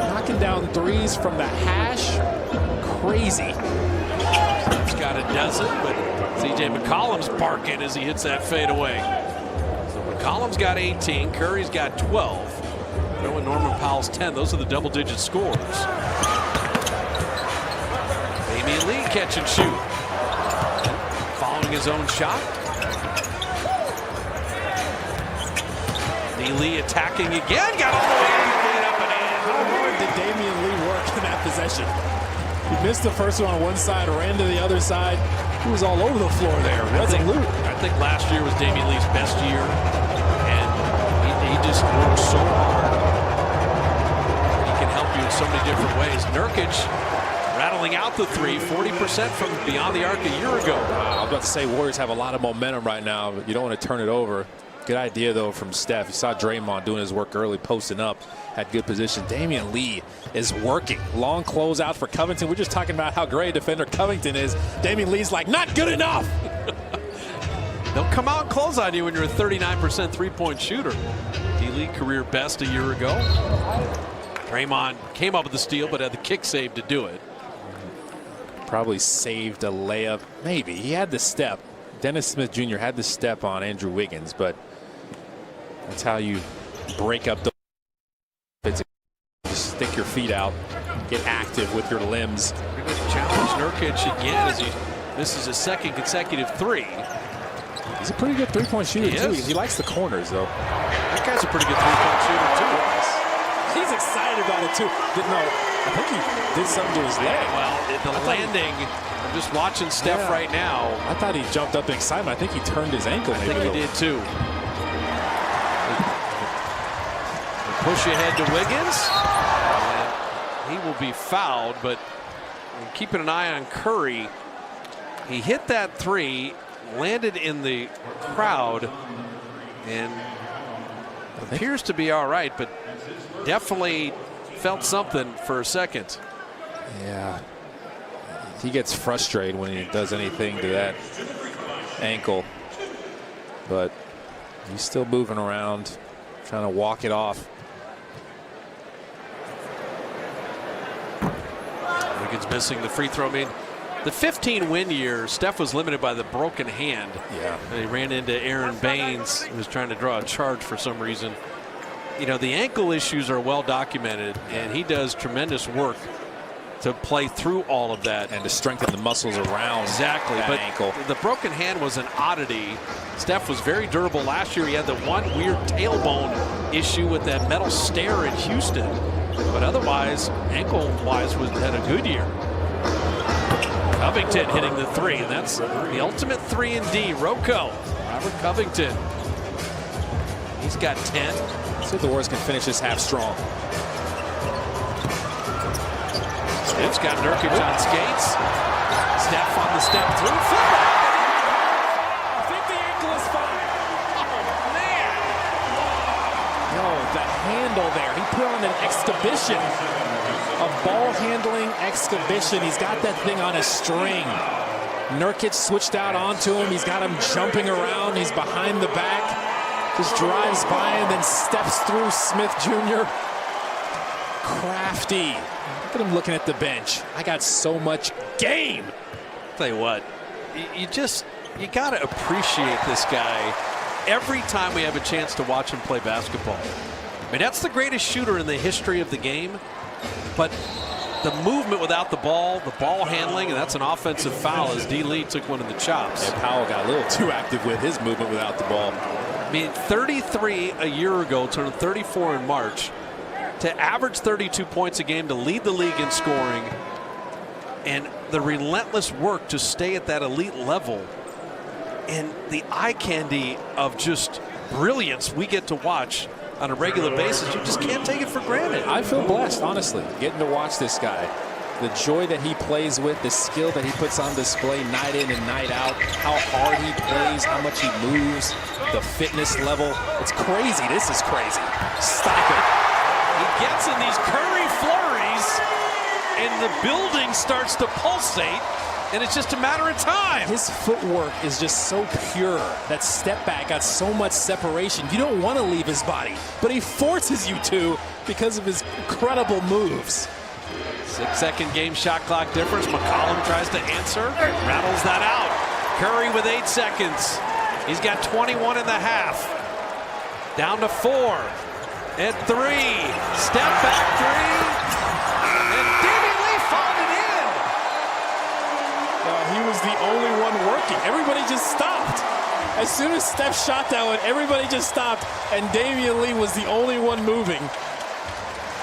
Knocking down threes from the hash. Crazy. He's got a dozen, but C.J. McCollum's barking as he hits that fadeaway. So McCollum's got 18. Curry's got 12. Throw in Norman Powell's 10. Those are the double-digit scores. Damian Lee catch and shoot. Following his own shot. Lee attacking again. Got all the way to clean up and in. How hard did Damian Lee work in that possession? He missed the first one on one side, ran to the other side. He was all over the floor there. I think last year was Damian Lee's best year, and he just worked so hard. He can help you in so many different ways. Nurkic rattling out the 3, 40% from beyond the arc a year ago. I was about to say Warriors have a lot of momentum right now, but you don't want to turn it over. Good idea, though, from Steph. You saw Draymond doing his work early, posting up, had good position. Damian Lee is working. Long closeout for Covington. We're just talking about how great a defender Covington is. Damian Lee's like, not good enough. They'll come out and close on you when you're a 39% three-point shooter. D-League career best a year ago. Draymond came up with the steal, but had the kick save to do it. Probably saved a layup. Maybe. He had the step. Dennis Smith Jr. had the step on Andrew Wiggins, but that's how you break up the. Just stick your feet out, get active with your limbs. Challenge Nurkic again as he misses his second consecutive three. He's a pretty good three-point shooter, too. He likes the corners, though. That guy's a pretty good three-point shooter, too. He's excited about it, too. I think he did something to his leg. Well, the landing, I'm just watching Steph right now. I thought he jumped up in excitement. I think he turned his ankle. I think he did, too. Push ahead to Wiggins. And he will be fouled, but keeping an eye on Curry. He hit that three, landed in the crowd, and appears to be all right, but definitely felt something for a second. Yeah. He gets frustrated when he does anything to that ankle, but he's still moving around, trying to walk it off. Wiggins missing the free throw. I mean, the 15-win year, Steph was limited by the broken hand. Yeah. And he ran into Aaron Baines, who was trying to draw a charge for some reason. You know, the ankle issues are well documented, and he does tremendous work to play through all of that. And to strengthen the muscles around that ankle. The broken hand was an oddity. Steph was very durable last year. He had the one weird tailbone issue with that metal stair in Houston. But otherwise, ankle-wise, had a good year. Covington hitting the three, and that's the ultimate 3-and-D. Robert Covington. He's got 10. See if the Warriors can finish this half strong. Steph's got Nurkic on skates. Steph on the step through. I think the ankle is fine. Oh, man. No, the handle there. He put on an exhibition. A ball handling exhibition. He's got that thing on a string. Nurkic switched out onto him. He's got him jumping around. He's behind the back. Just drives by and then steps through Smith Jr. Crafty. Look at him looking at the bench. I got so much game. I'll tell you what, you got to appreciate this guy every time we have a chance to watch him play basketball. I mean, that's the greatest shooter in the history of the game, but the movement without the ball handling, and that's an offensive foul as D-Lee took one in the chops. Yeah, Powell got a little too active with his movement without the ball. I mean, 33 a year ago, turned 34 in March. To average 32 points a game, to lead the league in scoring, and the relentless work to stay at that elite level, and the eye candy of just brilliance we get to watch on a regular basis, you just can't take it for granted. I feel blessed, honestly, getting to watch this guy. The joy that he plays with, the skill that he puts on display night in and night out, how hard he plays, how much he moves, the fitness level. It's crazy. This is crazy. Stop it. He gets in these Curry flurries, and the building starts to pulsate, and it's just a matter of time. His footwork is just so pure. That step back got so much separation. You don't want to leave his body, but he forces you to because of his incredible moves. 6-second game shot clock difference. McCollum tries to answer, rattles that out. Curry with 8 seconds. He's got 21 in the half. Down to 4. At 3. Step back 3. And Damian Lee fouled it in. He was the only one working. Everybody just stopped. As soon as Steph shot that one, everybody just stopped, and Damian Lee was the only one moving.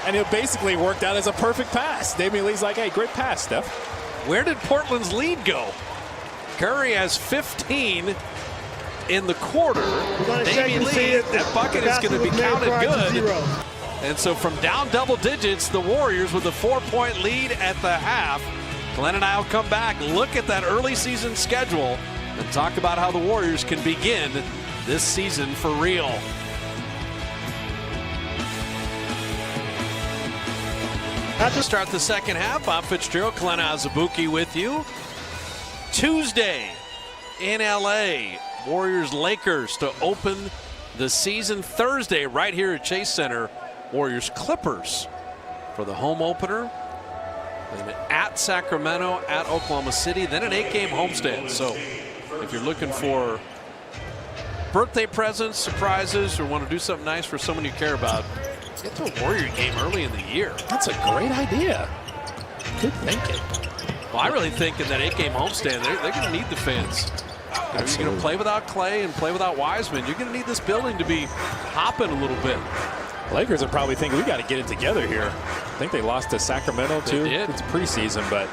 And it basically worked out as a perfect pass. Damian Lee's like, hey, great pass, Steph. Where did Portland's lead go? Curry has 15 in the quarter. Damian Lee, that bucket is going to be counted good. And so from down double digits, the Warriors with a 4-point lead at the half. Glenn and I will come back, look at that early season schedule, and talk about how the Warriors can begin this season for real. To start the second half, Bob Fitzgerald, Glenn Azabuki with you. Tuesday in LA, Warriors-Lakers to open the season. Thursday right here at Chase Center, Warriors-Clippers for the home opener. Then at Sacramento, at Oklahoma City, then an 8-game homestand. So if you're looking for birthday presents, surprises, or want to do something nice for someone you care about, get to a Warrior game early in the year. That's a great idea. Good thinking. Well, I really think in that 8-game homestand, they're going to need the fans. You're going to play without Klay and play without Wiseman. You're going to need this building to be hopping a little bit. Lakers are probably thinking, we got to get it together here. I think they lost to Sacramento, too. They did. It's preseason, but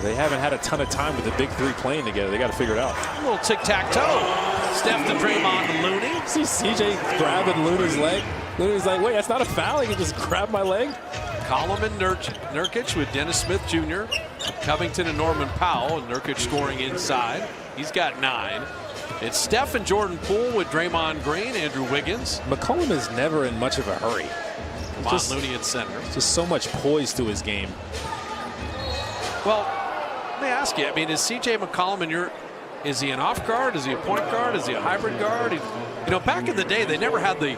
they haven't had a ton of time with the big three playing together. They got to figure it out. A little tic-tac-toe. Steph to Draymond to Looney. See CJ grabbing Looney's leg. Looney's like, wait, that's not a foul. He can just grab my leg. Collum and Nurkic with Dennis Smith Jr., Covington and Norman Powell, and Nurkic scoring inside. He's got 9. It's Steph and Jordan Poole with Draymond Green, Andrew Wiggins. McCollum is never in much of a hurry. Looney at center. Just so much poise to his game. Well, let me ask you, I mean, is CJ McCollum is he an off guard? Is he a point guard? Is he a hybrid guard? Back in the day, they never had the,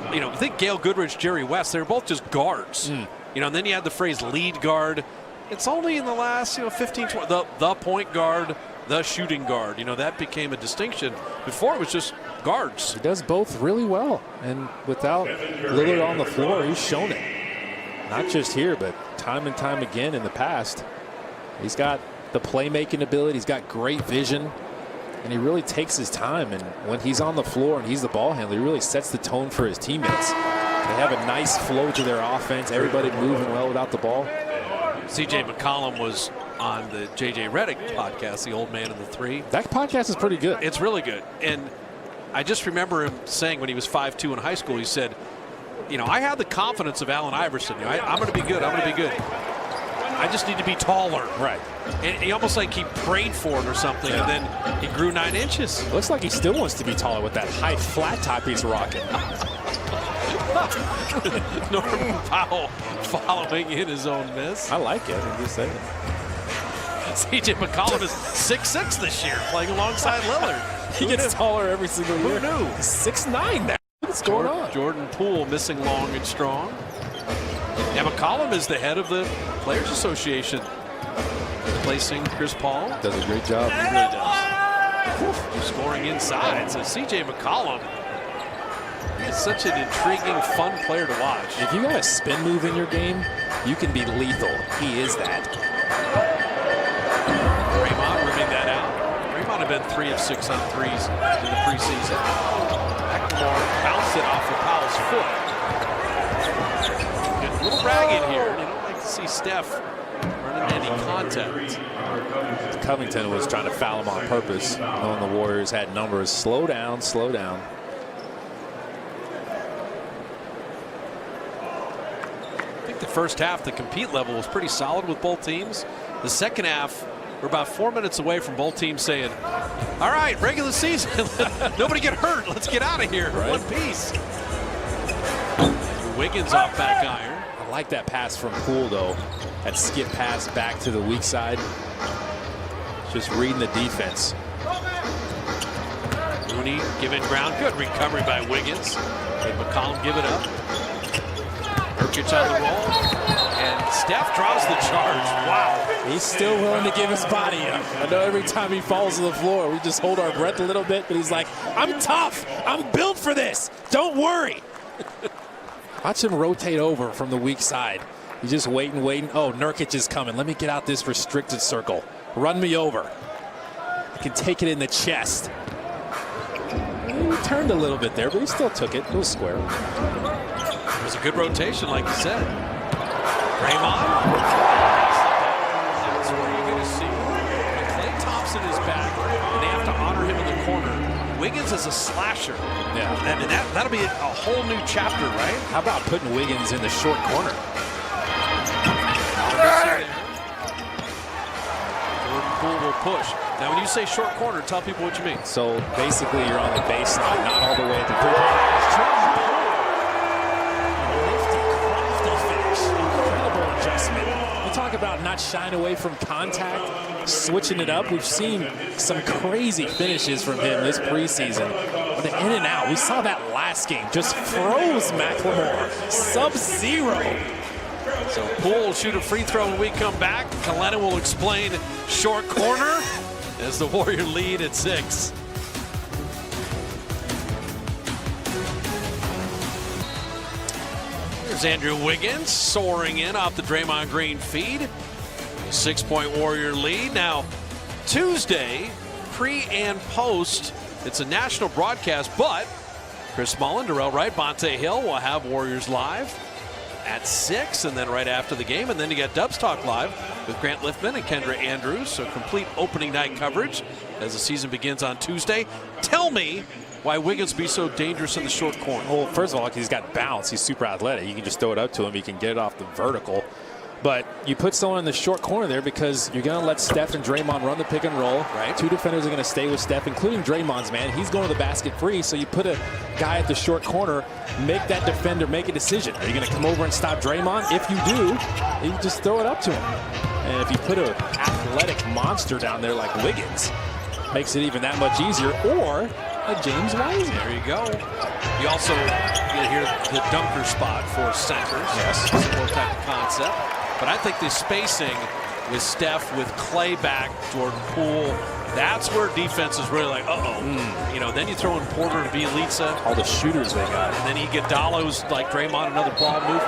I think Gail Goodrich, Jerry West, they were both just guards. And then you had the phrase lead guard. It's only in the last, 15, 20, the point guard, the shooting guard. That became a distinction. Before it was just guards. He does both really well. And without Lillard on the floor, he's shown it. Not just here, but time and time again in the past. He's got the playmaking ability. He's got great vision. And he really takes his time. And when he's on the floor and he's the ball handler, he really sets the tone for his teammates. They have a nice flow to their offense. Everybody moving well without the ball. C.J. McCollum was on the J.J. Redick podcast, the old man in the 3. That podcast is pretty good. It's really good. And I just remember him saying when he was 5'2" in high school, he said, I had the confidence of Allen Iverson. I'm going to be good. I'm going to be good. I just need to be taller. Right. And he almost like he prayed for it or something, and then he grew 9 inches. Looks like he still wants to be taller with that high flat top he's rocking. Norman Powell following in his own miss. I like it. I'm just saying. C.J. McCollum is 6'6" this year, playing alongside Lillard. He gets taller every single year. Who knew? 6'9" now. What's going on? Jordan Poole missing long and strong. Yeah, McCollum is the head of the Players Association, replacing Chris Paul. Does a great job. He really does. He's scoring inside. So C.J. McCollum is such an intriguing, fun player to watch. If you got a spin move in your game, you can be lethal. He is that. Draymond ripping that out. Draymond had been 3 of 6 on threes in the preseason. McLemore bounced it off of Powell's foot. Getting a little ragged here. You don't like to see Steph running any contact. Covington was trying to foul him on purpose, knowing the Warriors had numbers. Slow down, slow down. I think the first half, the compete level was pretty solid with both teams. The second half, we're about 4 minutes away from both teams saying, all right, regular season, nobody get hurt. Let's get out of here. Right. One piece. Wiggins off back iron. I like that pass from Poole, though. That skip pass back to the weak side. Just reading the defense. Looney giving ground. Good recovery by Wiggins. Let McCollum give it up. Nurkic on the roll. And Steph draws the charge. Wow. He's still willing to give his body up. I know every time he falls to the floor, we just hold our breath a little bit, but he's like, I'm tough. I'm built for this. Don't worry. Watch him rotate over from the weak side. He's just waiting. Oh, Nurkic is coming. Let me get out this restricted circle. Run me over. I can take it in the chest. He turned a little bit there, but he still took it. It was square. It was a good rotation, like you said. Draymond. That's where you're going to see. When Klay Thompson is back, and they have to honor him in the corner. Wiggins is a slasher. Yeah. I mean, that'll be a whole new chapter, right? How about putting Wiggins in the short corner? Jordan Poole will push. Now, when you say short corner, tell people what you mean. So basically, you're on the baseline, not all the way at the three-point line. Nifty, crafty finish. Incredible adjustment. You talk about not shying away from contact, switching it up. We've seen some crazy finishes from him this preseason. The in and out. We saw that last game. Just froze McLemore. Sub-zero. So Poole will shoot a free throw when we come back. Kalena will explain short corner as the Warrior lead at 6. Here's Andrew Wiggins soaring in off the Draymond Green feed. A 6-point Warrior lead. Now, Tuesday, pre and post, it's a national broadcast, but Chris Mullin, Darrell Wright, Bonte Hill will have Warriors live at 6, and then right after the game. And then you got Dubs Talk Live with Grant Liftman and Kendra Andrews. So complete opening night coverage as the season begins on Tuesday. Tell me why Wiggins be so dangerous in the short corner. Well, first of all, he's got bounce. He's super athletic. You can just throw it up to him. He can get it off the vertical. But you put someone in the short corner there because you're going to let Steph and Draymond run the pick and roll. Right. 2 defenders are going to stay with Steph, including Draymond's man. He's going to the basket free, so you put a guy at the short corner, make that defender make a decision. Are you going to come over and stop Draymond? If you do, you just throw it up to him. And if you put an athletic monster down there like Wiggins, makes it even that much easier. Or a James Wiseman. There you go. You also get here the dunker spot for centers. Yes. Similar type of concept. But I think the spacing with Steph, with Klay back, Jordan Poole, that's where defense is really like, uh-oh. You know, then you throw in Porter and Bielitsa. All the shooters they got. And then Iguodala, who's like Draymond, another ball mover.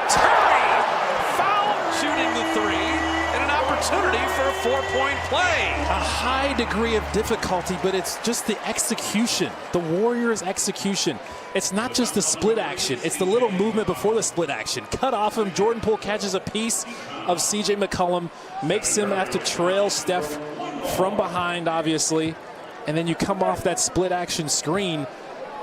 Curry! Foul! Shooting the 3. And an opportunity for a 4-point play. A high degree of difficulty, but it's just the execution. The Warriors' execution. It's not just the split action. It's the little movement before the split action. Cut off him. Jordan Poole catches a piece of C.J. McCollum, makes him have to trail Steph from behind, obviously. And then you come off that split action screen.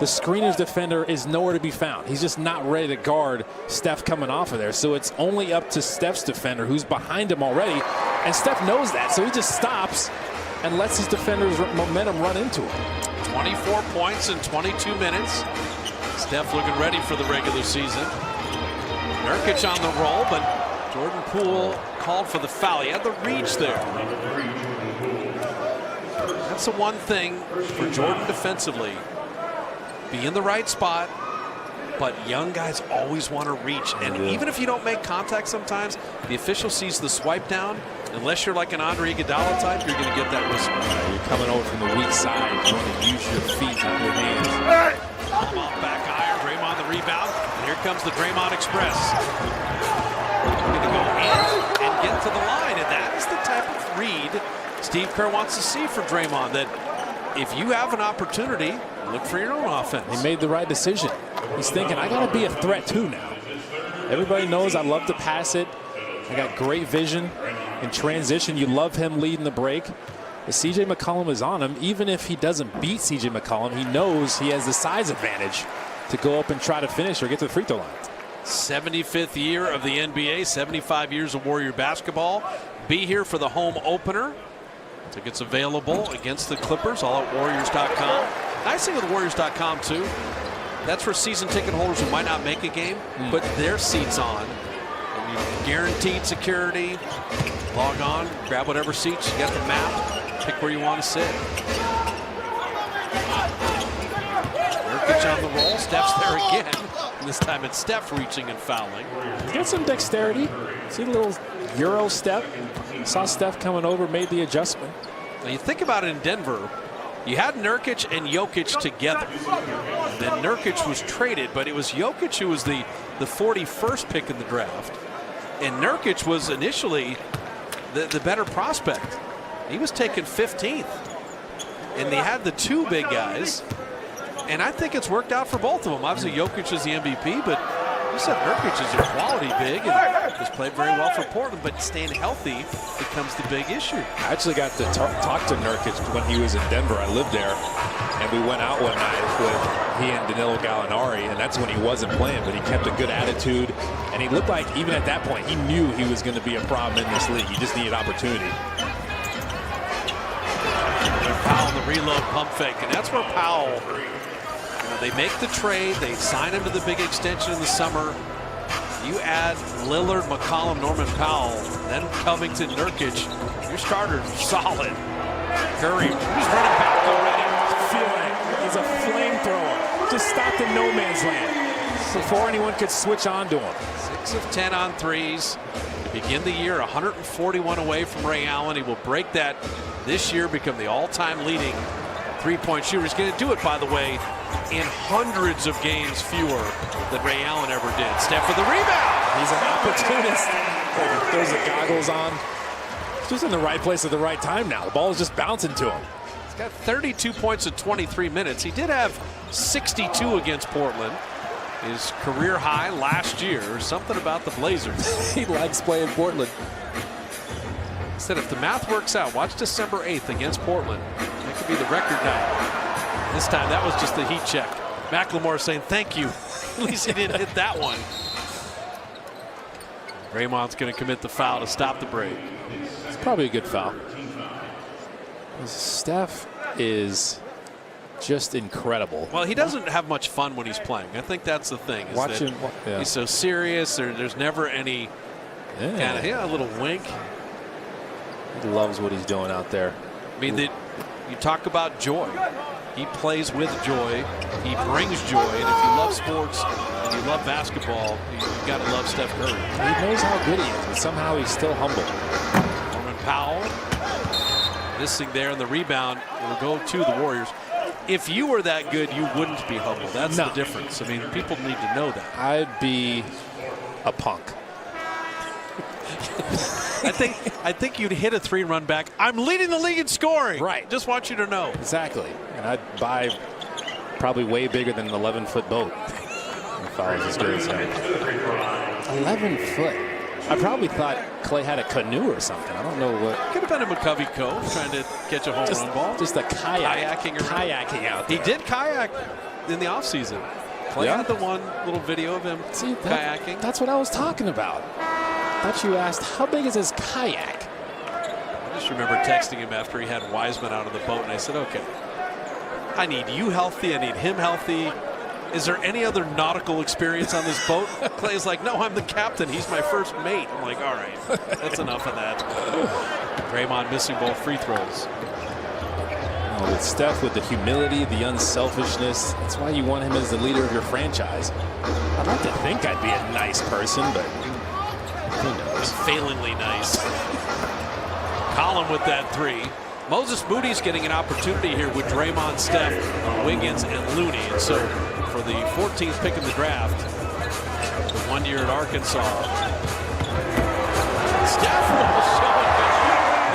The screener's defender is nowhere to be found. He's just not ready to guard Steph coming off of there. So it's only up to Steph's defender, who's behind him already. And Steph knows that, so he just stops and lets his defender's momentum run into him. 24 points in 22 minutes. Steph looking ready for the regular season. Nurkic on the roll, but Jordan Poole called for the foul. He had the reach there. That's the one thing for Jordan defensively. Be in the right spot, but young guys always want to reach. And even if you don't make contact sometimes, the official sees the swipe down. Unless you're like an Andre Iguodala type, you're going to get that whistle. You're coming over from the weak side. You want to use your feet, not your hands. Come on, back iron. Draymond the rebound. And here comes the Draymond Express. Going to go in and get to the line. And that is the type of read Steve Kerr wants to see from Draymond. That if you have an opportunity, look for your own offense. He made the right decision. He's thinking, I got to be a threat too now. Everybody knows I love to pass it. I got great vision. In transition, you love him leading the break. If C.J. McCollum is on him, even if he doesn't beat C.J. McCollum, he knows he has the size advantage to go up and try to finish or get to the free throw line. 75th year of the NBA, 75 years of Warrior basketball. Be here for the home opener. Tickets available against the Clippers, all at Warriors.com. Nice thing with Warriors.com, too. That's for season ticket holders who might not make a game, put their seats on. And you guaranteed security. Log on, grab whatever seats. You got the map. Pick where you want to sit. Nurkic on the roll. Steph's there again. And this time it's Steph reaching and fouling. He's got some dexterity. See the little Euro step. Saw Steph coming over, made the adjustment. Now you think about it in Denver, you had Nurkic and Jokic together. And then Nurkic was traded, but it was Jokic who was the 41st pick in the draft. And Nurkic was initially the better prospect. He was taken 15th. And they had the two big guys. And I think it's worked out for both of them. Obviously, Jokic is the MVP, but you said Nurkic is a quality big and has played very well for Portland, but staying healthy becomes the big issue. I actually got to talk to Nurkic when he was in Denver. I lived there, and we went out one night with he and Danilo Gallinari, and that's when he wasn't playing, but he kept a good attitude, and he looked like, even at that point, he knew he was going to be a problem in this league. He just needed opportunity. the reload pump fake, and that's where Powell, they make the trade, they sign him to the big extension in the summer. You add Lillard, McCollum, Norman Powell, then Covington, Nurkic, your starters are solid. Curry, who's running back already? He's a flamethrower. Just stopped in no man's land before anyone could switch on to him. 6 of 10 on threes. To begin the year, 141 away from Ray Allen. He will break that this year, become the all-time leading three-point shooter. He's going to do it, by the way, in hundreds of games fewer than Ray Allen ever did. Steph for the rebound. He's an opportunist. Throws the goggles on. He's just in the right place at the right time now. The ball is just bouncing to him. He's got 32 points in 23 minutes. He did have 62 against Portland. His career high last year. Something about the Blazers. He likes playing Portland. Said if the math works out, watch December 8th against Portland. That could be the record night. This time that was just the heat check. McLemore saying thank you. At least he didn't hit that one. Draymond's going to commit the foul to stop the break. It's probably a good foul. Steph is just incredible. Well, he doesn't have much fun when he's playing. I think that's the thing. He's so serious. There's never any kind of a little wink. He loves what he's doing out there. I mean, you talk about joy. He plays with joy. He brings joy. And if you love sports and you love basketball, you've got to love Steph Curry. He knows how good he is, but somehow he's still humble. Norman Powell missing there, and the rebound will go to the Warriors. If you were that good, you wouldn't be humble. That's the difference. I mean, people need to know that. I'd be a punk. I think you'd hit a three and run back. I'm leading the league in scoring. Right. Just want you to know. Exactly. And I'd buy probably way bigger than an 11-foot boat. If I was as good as him. 11 foot. I probably thought Klay had a canoe or something. I don't know what. Could have been a McCovey Cove trying to catch a home run ball. Just a kayaking out there. He did kayak in the offseason. Klay had the one little video of him kayaking. That's what I was talking about. I thought you asked, how big is his kayak? I just remember texting him after he had Wiseman out of the boat, and I said, okay, I need you healthy. I need him healthy. Is there any other nautical experience on this boat? Clay's like, no, I'm the captain. He's my first mate. I'm like, all right, that's enough of that. Draymond missing both free throws. With Steph, with the humility, the unselfishness, that's why you want him as the leader of your franchise. I'd like to think I'd be a nice person, but who knows? Failingly nice. Collin with that three. Moses Moody's getting an opportunity here with Draymond, Steph, Wiggins, and Looney. And so for the 14th pick in the draft, the 1 year at Arkansas, Steph will show it.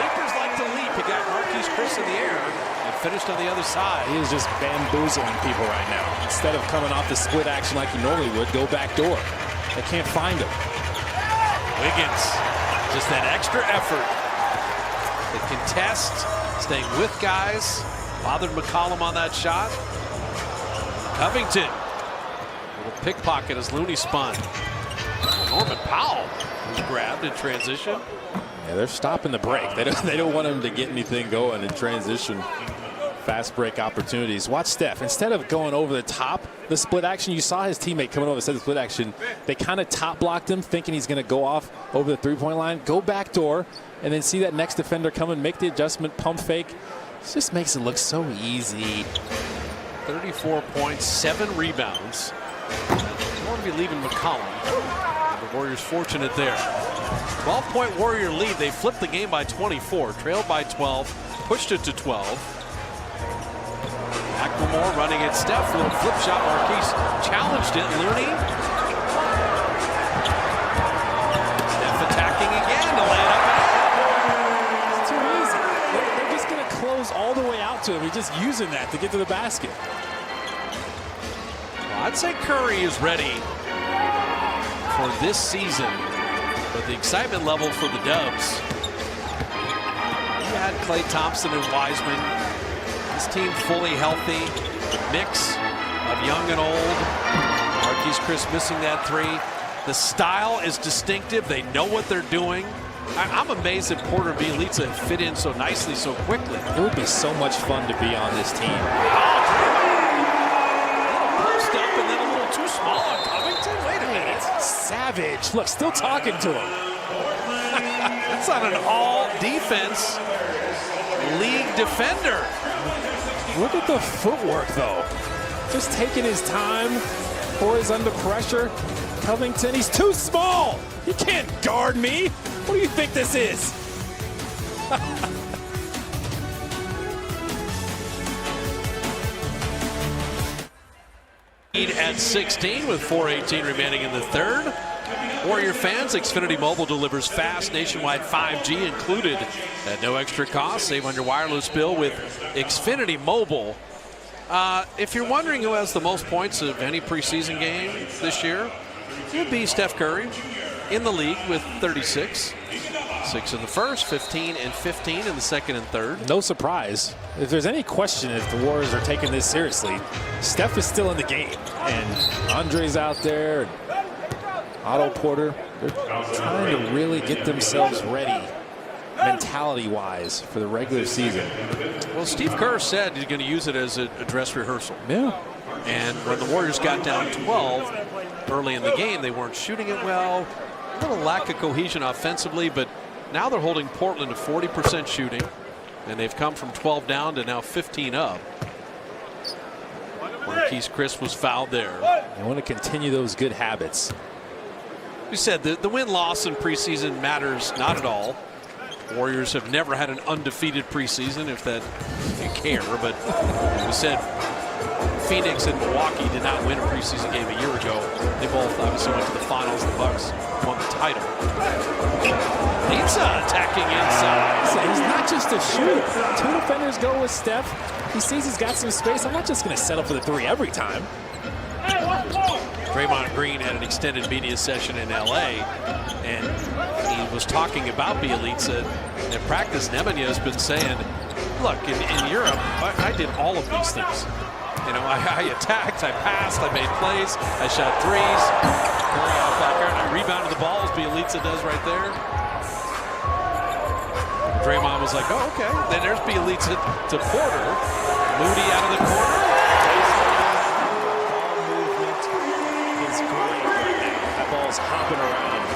Leapers like to leap. He got Marquise Chris in the air and finished on the other side. He is just bamboozling people right now. Instead of coming off the split action like he normally would, go back door. They can't find him. Wiggins, just that extra effort. The contest, staying with guys, bothered McCollum on that shot. Covington, little pickpocket as Looney spun. Norman Powell was grabbed in transition. Yeah, they're stopping the break. They don't want him to get anything going in transition. Fast break opportunities. Watch Steph. Instead of going over the top, the split action, you saw his teammate coming over the split action. They kind of top blocked him, thinking he's going to go off over the three-point line, go back door, and then see that next defender come and make the adjustment, pump fake. It just makes it look so easy. 34 points, 7 rebounds. You want to be leaving McCollum. The Warriors fortunate there. 12-point Warrior lead. They flipped the game by 24, trailed by 12, pushed it to 12. McLemore running at Steph, little flip shot. Marquise challenged it. Looney. Steph attacking again to lay it up. It's too easy. They're just going to close all the way out to him. He's just using that to get to the basket. Well, I'd say Curry is ready for this season, but the excitement level for the Dubs. You had Klay Thompson and Wiseman. This team fully healthy, mix of young and old. Marquise Chris missing that three. The style is distinctive. They know what they're doing. I'm amazed that Porter and Bielitsa fit in so nicely so quickly. It would be so much fun to be on this team. Post up and then a little too small on Covington. Wait a minute. Savage. Look, still talking to him. That's not an all-defense league defender. Look at the footwork, though. Just taking his time. Poise under pressure. Covington, he's too small. He can't guard me. What do you think this is? At 16 with 4:18 remaining in the third. Warrior fans, Xfinity Mobile delivers fast nationwide 5G included at no extra cost. Save on your wireless bill with Xfinity Mobile. If you're wondering who has the most points of any preseason game this year, it would be Steph Curry in the league with 36. 6 in the first, 15 and 15 in the second and third. No surprise. If there's any question if the Warriors are taking this seriously, Steph is still in the game. And Andre's out there, and Otto Porter. They're trying to really get themselves ready mentality-wise for the regular season. Well, Steve Kerr said he's going to use it as a dress rehearsal. Yeah. And when the Warriors got down 12 early in the game, they weren't shooting it well. A little lack of cohesion offensively, but now they're holding Portland to 40% shooting, and they've come from 12 down to now 15 up. Marquise Chris was fouled there. They want to continue those good habits. We said the win-loss in preseason matters not at all. Warriors have never had an undefeated preseason, if you care, but we said Phoenix and Milwaukee did not win a preseason game a year ago. They both obviously went to the finals. The Bucks won the title. Pizza attacking inside. So he's not just a shooter. 2 defenders go with Steph. He sees he's got some space. I'm not just going to settle for the 3 every time. Draymond Green had an extended media session in L.A., and he was talking about Bielitsa in practice. Nemanja has been saying, look, in Europe, I did all of these things. You know, I attacked, I passed, I made plays, I shot threes. Curry out back there, and I rebounded the ball as Bielitsa does right there. Draymond was like, oh, okay. Then there's Bielitsa to Porter. Moody out of the corner. That ball's hopping around.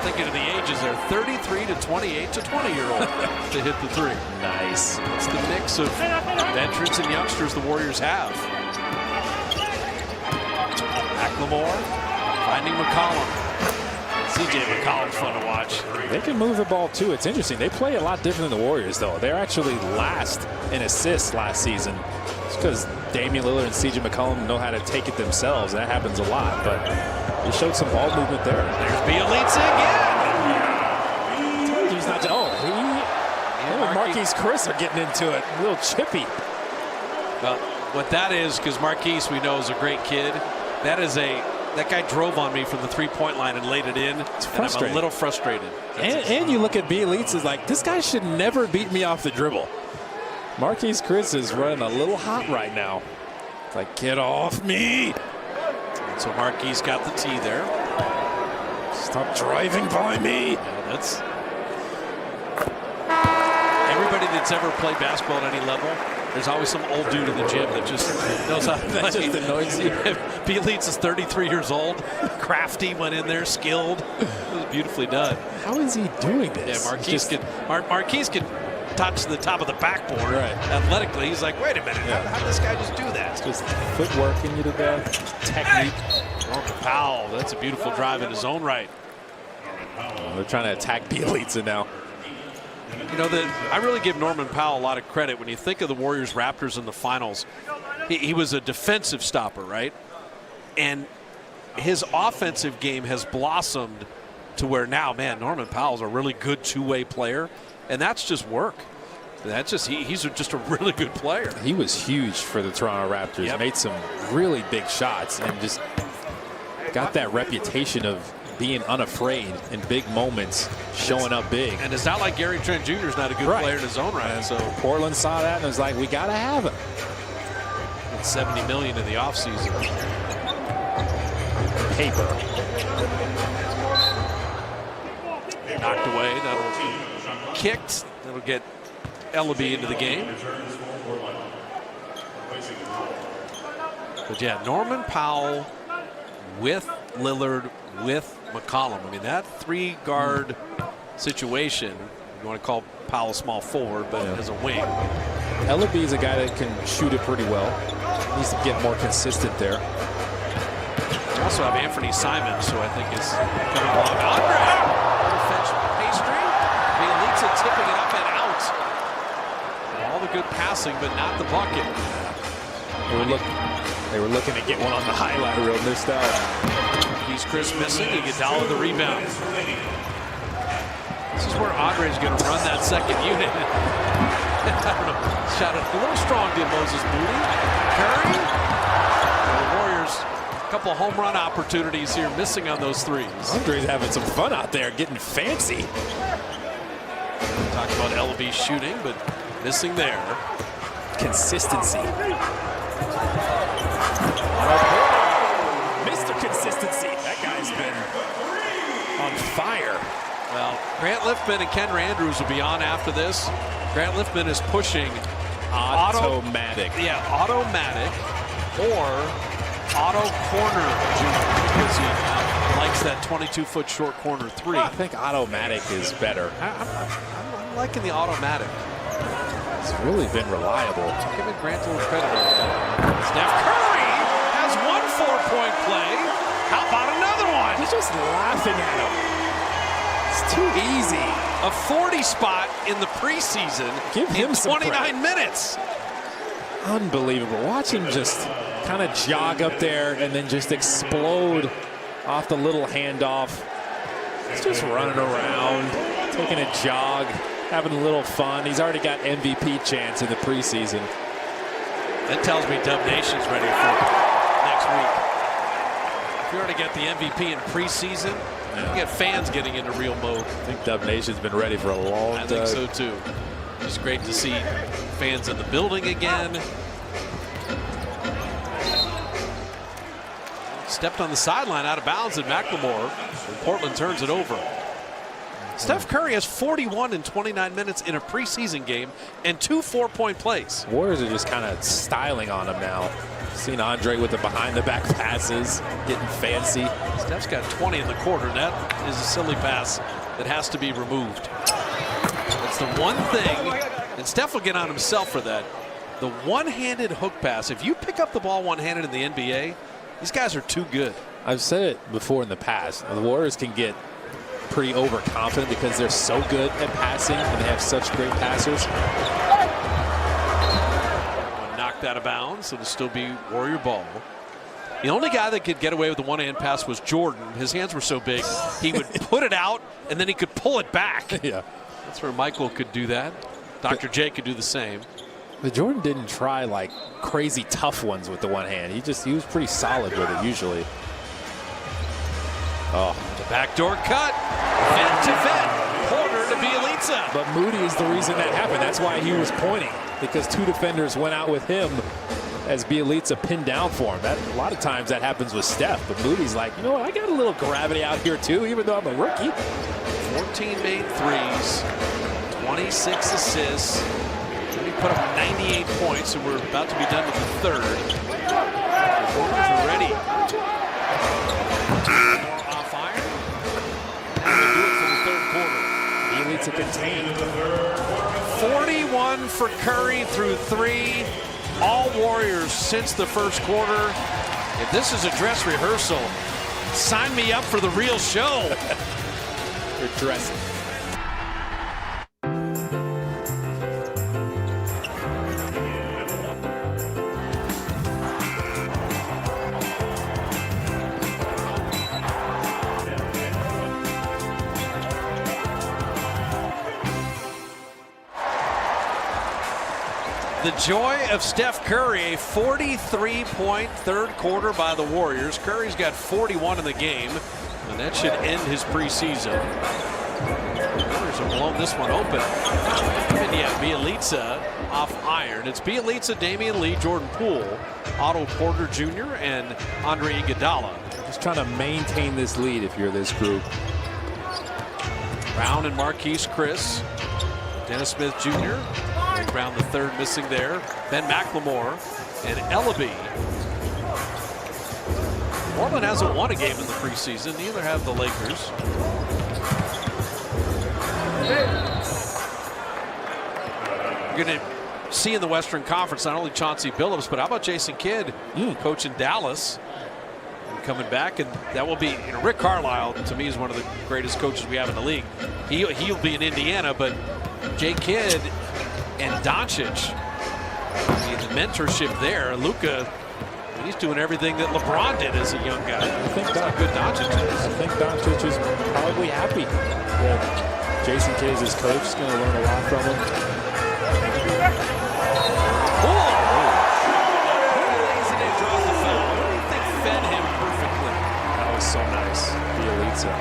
Thinking of the ages there, 33 to 28 to 20-year-old to hit the 3. Nice. It's the mix of veterans and youngsters the Warriors have. McLemore finding McCollum. CJ McCollum's fun to watch. They can move the ball too. It's interesting. They play a lot different than the Warriors, though. They're actually last in assists last season. It's because Damian Lillard and CJ McCollum know how to take it themselves. That happens a lot, but he showed some ball movement there. There's Bielitsa again. He's not. Oh, him and Marquise Chris are getting into it. A little chippy. Well, what that is, because Marquise we know is a great kid. That guy drove on me from the 3-point line and laid it in. It's and frustrating. I'm a little frustrated. And you look at Bielitsa, is like, this guy should never beat me off the dribble. Marquise Chris is running a little hot right now. It's like, get off me. And so Marquise got the tee there. Stop driving by me. Yeah, that's everybody that's ever played basketball at any level. There's always some old dude in the gym that just knows how to play. That just annoys you. Bielitsa's 33 years old. Crafty, went in there, skilled. It was beautifully done. How is he doing this? Yeah, Marquise can touch the top of the backboard. Right. Athletically, he's like, wait a minute, how did this guy just do that? Just footwork in you to death. Technique. Norman Powell, that's a beautiful drive in his own right. They're trying to attack Bielitsa now. You know, I really give Norman Powell a lot of credit. When you think of the Warriors Raptors in the finals, he was a defensive stopper, right? And his offensive game has blossomed to where now, man, Norman Powell's a really good two-way player, and that's just work. That's just he's just a really good player. He was huge for the Toronto Raptors. Yep. Made some really big shots and just got that reputation of being unafraid in big moments, showing up big. And it's not like Gary Trent Jr. is not a good player in his own right. So Portland saw that and was like, we got to have him. It's $70 million in the offseason. Paper. Knocked away. That'll kicked. That'll get Ellaby into the game. But yeah, Norman Powell with Lillard with McCollum. I mean, that 3-guard situation, you want to call Powell small forward, but as a wing. Ellaby is a guy that can shoot it pretty well. Needs to get more consistent there. We also have Anthony Simons, who I think is coming along. Andre! Fetch pastry. Bielitsa tipping it up and out. All the good passing, but not the bucket. They were looking to get one on the highlight reel, missed out. He's Chris missing. Iguodala the rebound. This is where Andre's going to run that second unit. I don't know. Shot it a little strong, did Moses Moody. Curry. The Warriors, a couple of home run opportunities here, missing on those threes. Andre's having some fun out there, getting fancy. Talked about Ellaby shooting, but missing there. Consistency. Mr. Consistency. That guy's been on fire. Well, Grant Liftman and Ken Andrews will be on after this. Grant Liftman is pushing automatic. Automatic or auto corner because he likes that 22-foot short corner 3. I think automatic is better. I'm liking the automatic. It's really been reliable. Giving Grant a little credit on that. Steph Curry has one 4-point play. How about another one? He's just laughing at him. It's too easy. A 40 spot in the preseason. Give him in some 29 minutes. Unbelievable. Watch him just kind of jog up there and then just explode off the little handoff. He's just running around, taking a jog, having a little fun. He's already got MVP chance in the preseason. That tells me Dub Nation's ready for next week. If you already got the MVP in preseason, you get fans getting into real mode. I think Dub Nation's been ready for a long time. I think so too. It's great to see fans in the building again. Stepped on the sideline out of bounds at McLemore. And Portland turns it over. Steph Curry has 41 in 29 minutes in a preseason game and 2 4-point plays. Warriors are just kind of styling on him now. Seen Andre with the behind-the-back passes, getting fancy. Steph's got 20 in the quarter. That is a silly pass that has to be removed. That's the one thing, and Steph will get on himself for that. The one-handed hook pass. If you pick up the ball one-handed in the NBA, these guys are too good. I've said it before in the past. The Warriors can get pretty overconfident because they're so good at passing and they have such great passers. Knocked out of bounds. It'll still be Warrior ball. The only guy that could get away with the one-hand pass was Jordan. His hands were so big, he would put it out and then he could pull it back. Yeah, that's where Michael could do that. Dr. J could do the same. But Jordan didn't try like crazy tough ones with the one hand. He was pretty solid with it usually. Oh, the backdoor cut. Vent to vent. Porter to Bielitsa. But Moody is the reason that happened. That's why he was pointing, because 2 defenders went out with him as Bielitsa pinned down for him. A lot of times that happens with Steph, but Moody's like, you know what, I got a little gravity out here too, even though I'm a rookie. 14 made threes, 26 assists. He put up 98 points, and we're about to be done with the third. The Warriors are ready. Off iron. And we'll do it for the third quarter. He needs to contain. 41 for Curry through 3. All Warriors since the first quarter. If this is a dress rehearsal, sign me up for the real show. They're dressing. The joy of Steph Curry, a 43-point third quarter by the Warriors. Curry's got 41 in the game, and that should end his preseason. The Warriors have blown this one open. And yeah, Bielitsa off iron. It's Bielitsa, Damian Lee, Jordan Poole, Otto Porter Jr., and Andre Iguodala. Just trying to maintain this lead if you're this group. Brown and Marquise Chris. Dennis Smith Jr. Brown the third missing there. Ben McLemore and Ellaby. Portland hasn't won a game in the preseason. Neither have the Lakers. You're going to see in the Western Conference not only Chauncey Billups, but how about Jason Kidd, coach in Dallas, coming back, and that will be, Rick Carlisle to me is one of the greatest coaches we have in the league. He'll be in Indiana, but Jay Kidd and Doncic, the mentorship there. Luka, he's doing everything that LeBron did as a young guy. I think that's how good Doncic is. I think Doncic is probably happy that Jason Kidd is his coach. He's going to learn a lot from him. So nice, Bielitsa.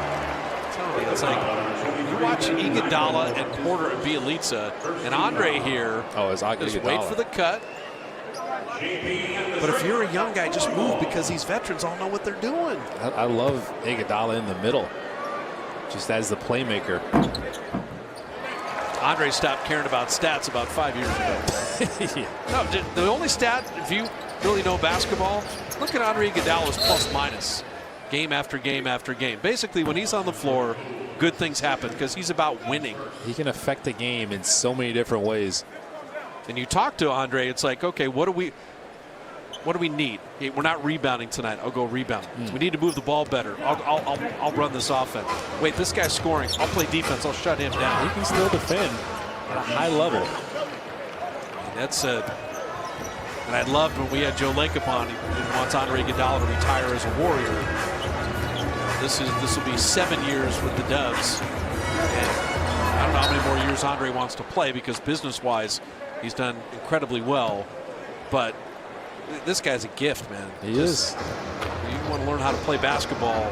It's like you watch Iguodala and Porter and Bielitsa, and Andre here. It's just Iguodala. Wait for the cut. But if you're a young guy, just move because these veterans all know what they're doing. I love Iguodala in the middle, just as the playmaker. Andre stopped caring about stats about 5 years ago. Yeah. No, the only stat, if you really know basketball, look at Andre Iguodala's plus minus. Game after game after game. Basically, when he's on the floor, good things happen because he's about winning. He can affect the game in so many different ways. And you talk to Andre, it's like, okay, what do we need? Hey, we're not rebounding tonight. I'll go rebound. We need to move the ball better. I'll run this offense. Wait, this guy's scoring. I'll play defense. I'll shut him down. He can still defend at a high level. And that's and I loved when we had Joe Lacob on. He wants Andre Iguodala to retire as a Warrior. This will be 7 years with the Dubs. And I don't know how many more years Andre wants to play because business-wise, he's done incredibly well. But this guy's a gift, man. He is. You want to learn how to play basketball,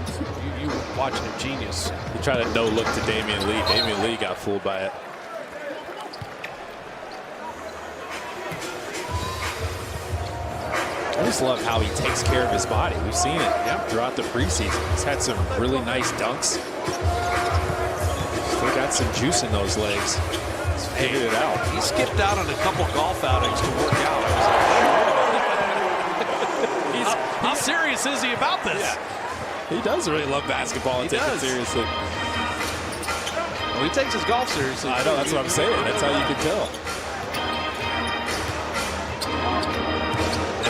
you're watching a genius. He tried a no-look to Damian Lee. Damian Lee got fooled by it. I just love how he takes care of his body. We've seen it throughout the preseason. He's had some really nice dunks. Still got some juice in those legs. He's figured it out. He skipped out on a couple golf outings to work out. How serious is he about this? Yeah. He does really love basketball and take it seriously. Well, he takes his golf seriously. I know, that's what I'm saying. That's how you can tell.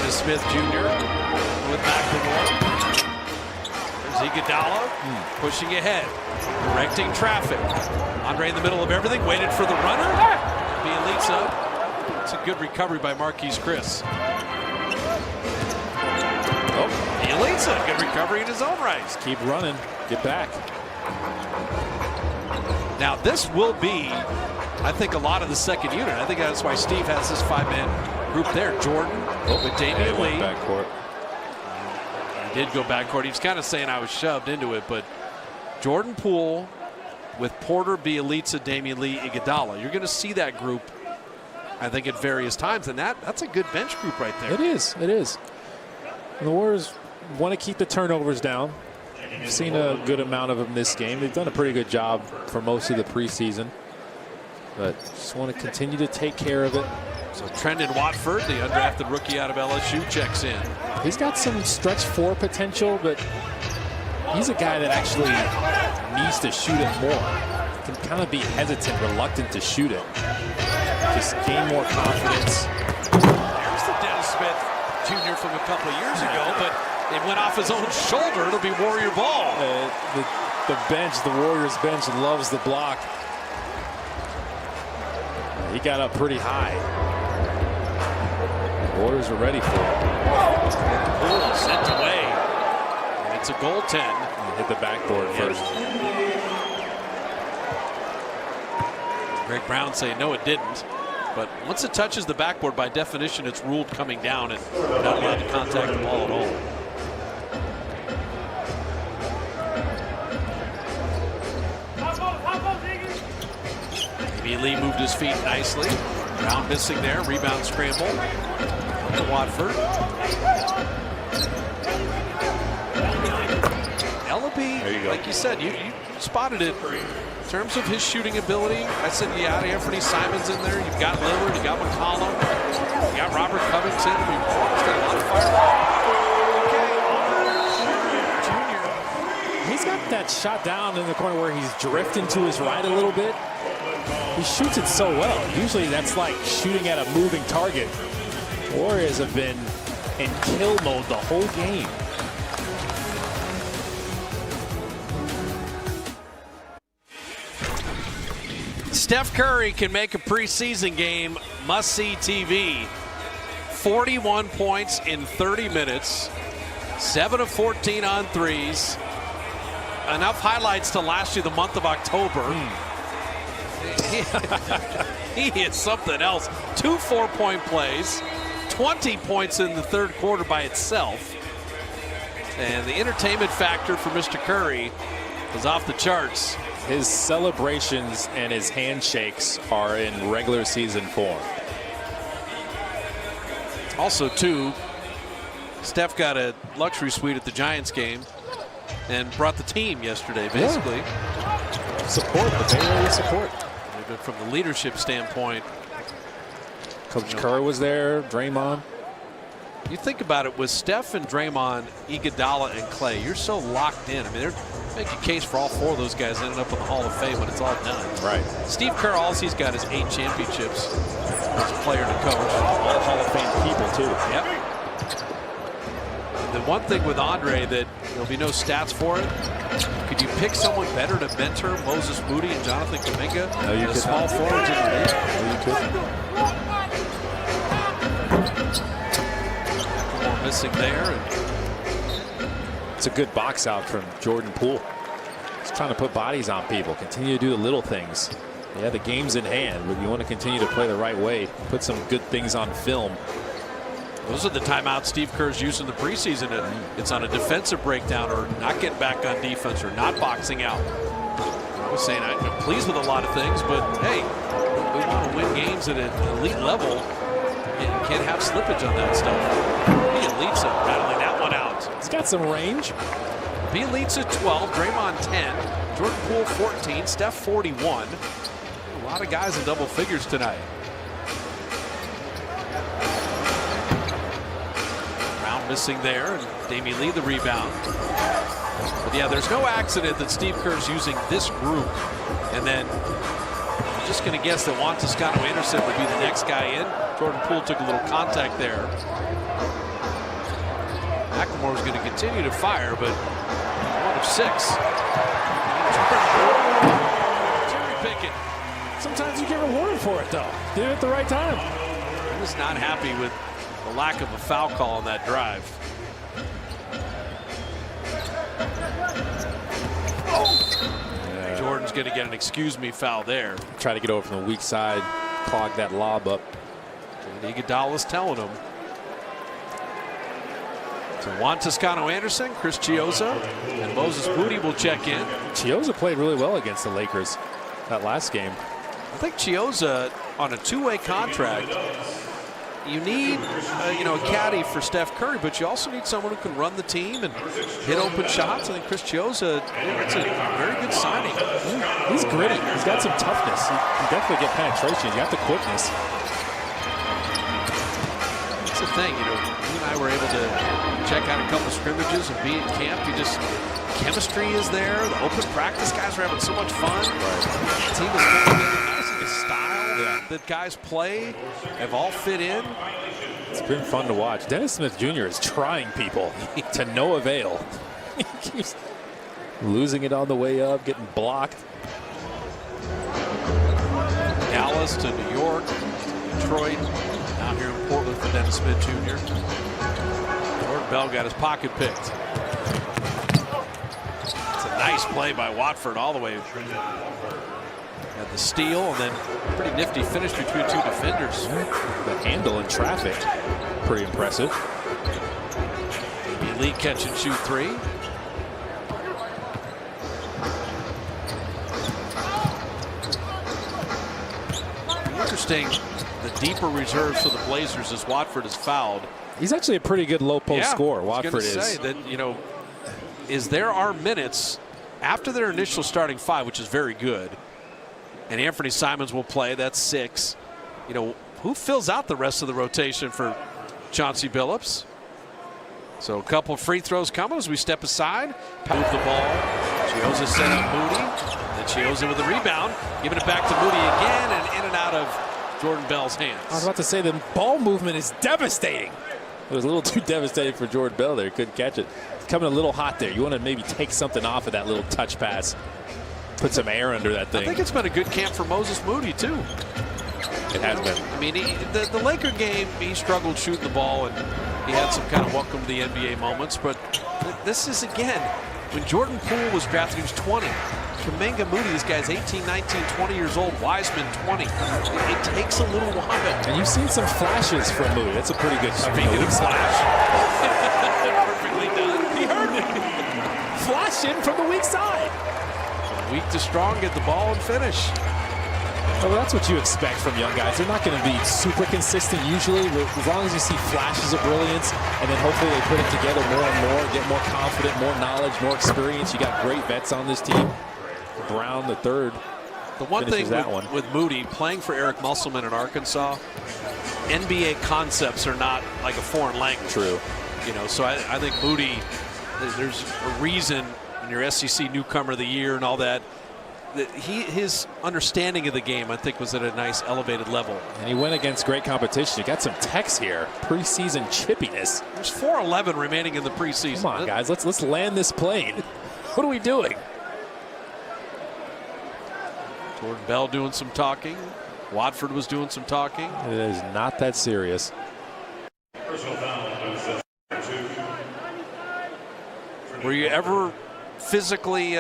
Smith Jr. with McLemore. There's Iguodala pushing ahead, directing traffic. Andre in the middle of everything, waited for the runner. Bielitsa. It's a good recovery by Marquise Chris. Bielitsa, good recovery in his own right. Just keep running, get back. Now this will be, I think, a lot of the second unit. I think that's why Steve has this five-man group there. Jordan with Damian Lee. Backcourt. He did go backcourt. He was kind of saying I was shoved into it, but Jordan Poole with Porter, Bielitsa, Damian Lee, Iguodala. You're going to see that group, I think, at various times, and that's a good bench group right there. It is. It is. And the Warriors want to keep the turnovers down. We've seen a good amount of them this game. They've done a pretty good job for most of the preseason, but just want to continue to take care of it. So Trendon Watford, the undrafted rookie out of LSU, checks in. He's got some stretch four potential, but he's a guy that actually needs to shoot it more. Can kind of be hesitant, reluctant to shoot it. Just gain more confidence. There's the Dennis Smith Jr. from a couple of years ago, but it went off his own shoulder. It'll be Warrior ball. The bench, the Warriors bench, loves the block. He got up pretty high. The Warriors are ready for it. Poole sent away. And it's a goaltend. Hit the backboard first. Greg Brown saying no, it didn't. But once it touches the backboard, by definition, it's ruled coming down and not allowed to contact the ball at all. Lee moved his feet nicely. Brown missing there. Rebound scramble. Watford. Ellaby, like you said, spotted it in terms of his shooting ability. I said, yeah, Anthony Simons in there. You've got Lillard, you got McCollum, you got Robert Covington. We've got a lot of fire. Junior. He's got that shot down in the corner where he's drifting to his right a little bit. He shoots it so well. Usually that's like shooting at a moving target. Warriors have been in kill mode the whole game. Steph Curry can make a preseason game must-see TV. 41 points in 30 minutes, 7 of 14 on threes. Enough highlights to last you the month of October. He hit something else. 2 4-point plays, 20 points in the third quarter by itself. And the entertainment factor for Mr. Curry is off the charts. His celebrations and his handshakes are in regular season form. Also, too, Steph got a luxury suite at the Giants game and brought the team yesterday, basically. Yeah. Support, the Bay Area support. From the leadership standpoint. Coach Curry was there, Draymond. You think about it, with Steph and Draymond, Iguodala and Klay, you're so locked in. I mean, they're making a case for all 4 of those guys ending up in the Hall of Fame when it's all done. Right. Steve Kerr, all he's got is 8 championships as a player to coach. All Hall of Fame people, too. Yep. The one thing with Andre that there'll be no stats for it, could you pick someone better to mentor Moses Moody and Jonathan Kuminga? No, you could small not. forwards in the league. No, you couldn't. More missing there. It's a good box out from Jordan Poole. He's trying to put bodies on people, continue to do the little things. Yeah, the game's in hand, but you want to continue to play the right way, put some good things on film. Those are the timeouts Steve Kerr's used in the preseason. It's on a defensive breakdown or not getting back on defense or not boxing out. I was saying I'm pleased with a lot of things, but hey, we want to win games at an elite level. You can't have slippage on that stuff. Bielitsa battling that one out. He's got some range. Bielitsa 12, Draymond 10, Jordan Poole 14, Steph 41. A lot of guys in double figures tonight. Missing there, and Damian Lee the rebound. But yeah, there's no accident that Steve Kerr's using this group. And then I'm just going to guess that Juan Toscano Anderson would be the next guy in. Jordan Poole took a little contact there. McLemore was going to continue to fire, but 1 of 6. Cherry picking. Sometimes you get rewarded for it, though. Did it at the right time. I was not happy with the lack of a foul call on that drive. Yeah. Jordan's going to get an excuse me foul there. Try to get over from the weak side, clog that lob up. And Iguodala's telling him. So Juan Toscano Anderson, Chris Chiozza, and Moses Moody will check in. Chiozza played really well against the Lakers that last game. I think Chiozza on a 2-way contract. You need, a caddy for Steph Curry, but you also need someone who can run the team and hit open shots. I think Chris Chiozza, it's a very good signing. He's gritty. He's got some toughness. He can definitely get penetration. He's got the quickness. That's the thing, you and I were able to check out a couple scrimmages and be at camp. Chemistry is there. The open practice guys are having so much fun. Right. The team is coming together nicely. The style that guys play have all fit in. It's been fun to watch. Dennis Smith Jr. is trying people to no avail. He keeps losing it on the way up, getting blocked. Dallas to New York, Detroit, now here in Portland for Dennis Smith Jr. Jordan Bell got his pocket picked. It's a nice play by Watford all the way. Had the steal and then pretty nifty finish between 2 defenders. The handle in traffic, pretty impressive. Lee catch and shoot 3. Interesting, the deeper reserves for the Blazers as Watford is fouled. He's actually a pretty good low post scorer. Watford is. Say that, is there are minutes after their initial starting 5, which is very good, and Anthony Simons will play, that's 6. You know, who fills out the rest of the rotation for Chauncey Billups? So a couple of free throws coming as we step aside. Move the ball. Chioza set up Moody. Then Chioza with the rebound. Giving it back to Moody again and in and out of Jordan Bell's hands. I was about to say the ball movement is devastating. It was a little too devastating for Jordan Bell there. Couldn't catch it. It's coming a little hot there. You want to maybe take something off of that little touch pass. Put some air under that thing. I think it's been a good camp for Moses Moody, too. It has been. I mean, the Laker game, he struggled shooting the ball, and he had some kind of welcome to the NBA moments. But this is, again, when Jordan Poole was drafted, he was 20. Kuminga Moody, this guy's 18, 19, 20 years old. Wiseman, 20. It takes a little while. And you've seen some flashes from Moody. That's a pretty good Speaking of flash. Perfectly done. He heard it. Flash in from the weak side. Weak to strong, get the ball and finish. Well, that's what you expect from young guys. They're not going to be super consistent usually, but as long as you see flashes of brilliance, and then hopefully they put it together more and more, get more confident, more knowledge, more experience. You got great vets on this team. Brown, the third. The one thing with Moody, playing for Eric Musselman in Arkansas, NBA concepts are not like a foreign language. True. You know, so I think Moody, there's a reason when you're SEC Newcomer of the Year and all that, his understanding of the game, I think, was at a nice elevated level. And he went against great competition. You got some techs here. Preseason chippiness. There's 4:11 remaining in the preseason. Come on, guys. Let's land this plane. What are we doing? Jordan Bell doing some talking. Watford was doing some talking. It is not that serious. Were you ever physically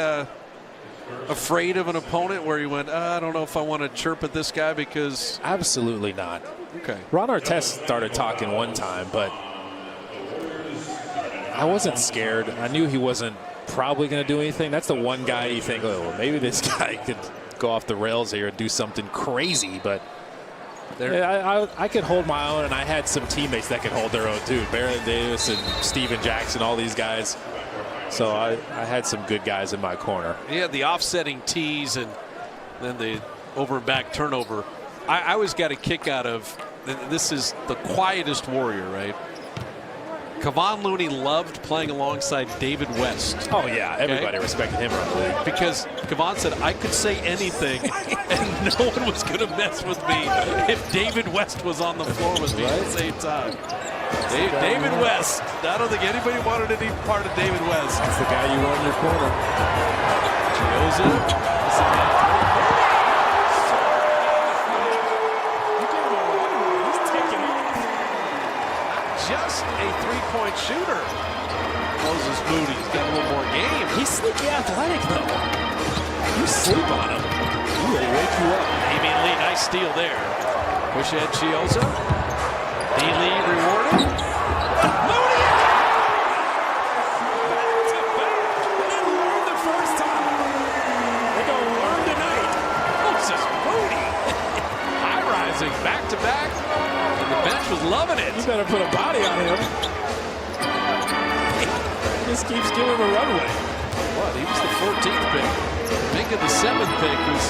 afraid of an opponent where you went, I don't know if I want to chirp at this guy because... Absolutely not. Okay. Ron Artest started talking one time, but I wasn't scared. I knew he wasn't probably going to do anything. That's the one guy you think, oh, well, maybe this guy could go off the rails here and do something crazy, but I could hold my own, and I had some teammates that could hold their own too. Baron Davis and Steven Jackson, all these guys. So I had some good guys in my corner. He had the offsetting tees and then the over and back turnover. I always got a kick out of, this is the quietest warrior, right? Kevon Looney loved playing alongside David West. Oh, yeah. Everybody respected him around the league. Because Kevon said, I could say anything, and no one was going to mess with me if David West was on the floor with me at the same time. David West. I don't think anybody wanted any part of David West. That's the guy you want in your corner. Chioza. Just a three-point shooter. Moses Moody's got a little more game. He's sneaky athletic, though. You sleep on him, he will wake you up. Damian Lee, nice steal there. Push ahead Chioza. D. Lee rewarded. Moody! Back-to-back. They didn't learn the first time. They're going to learn tonight. Moses Moody. High-rising back-to-back. And the bench was loving it. You better put a body on him. He just keeps giving him a runway. What? He was the 14th pick. Minka, the 7th pick, was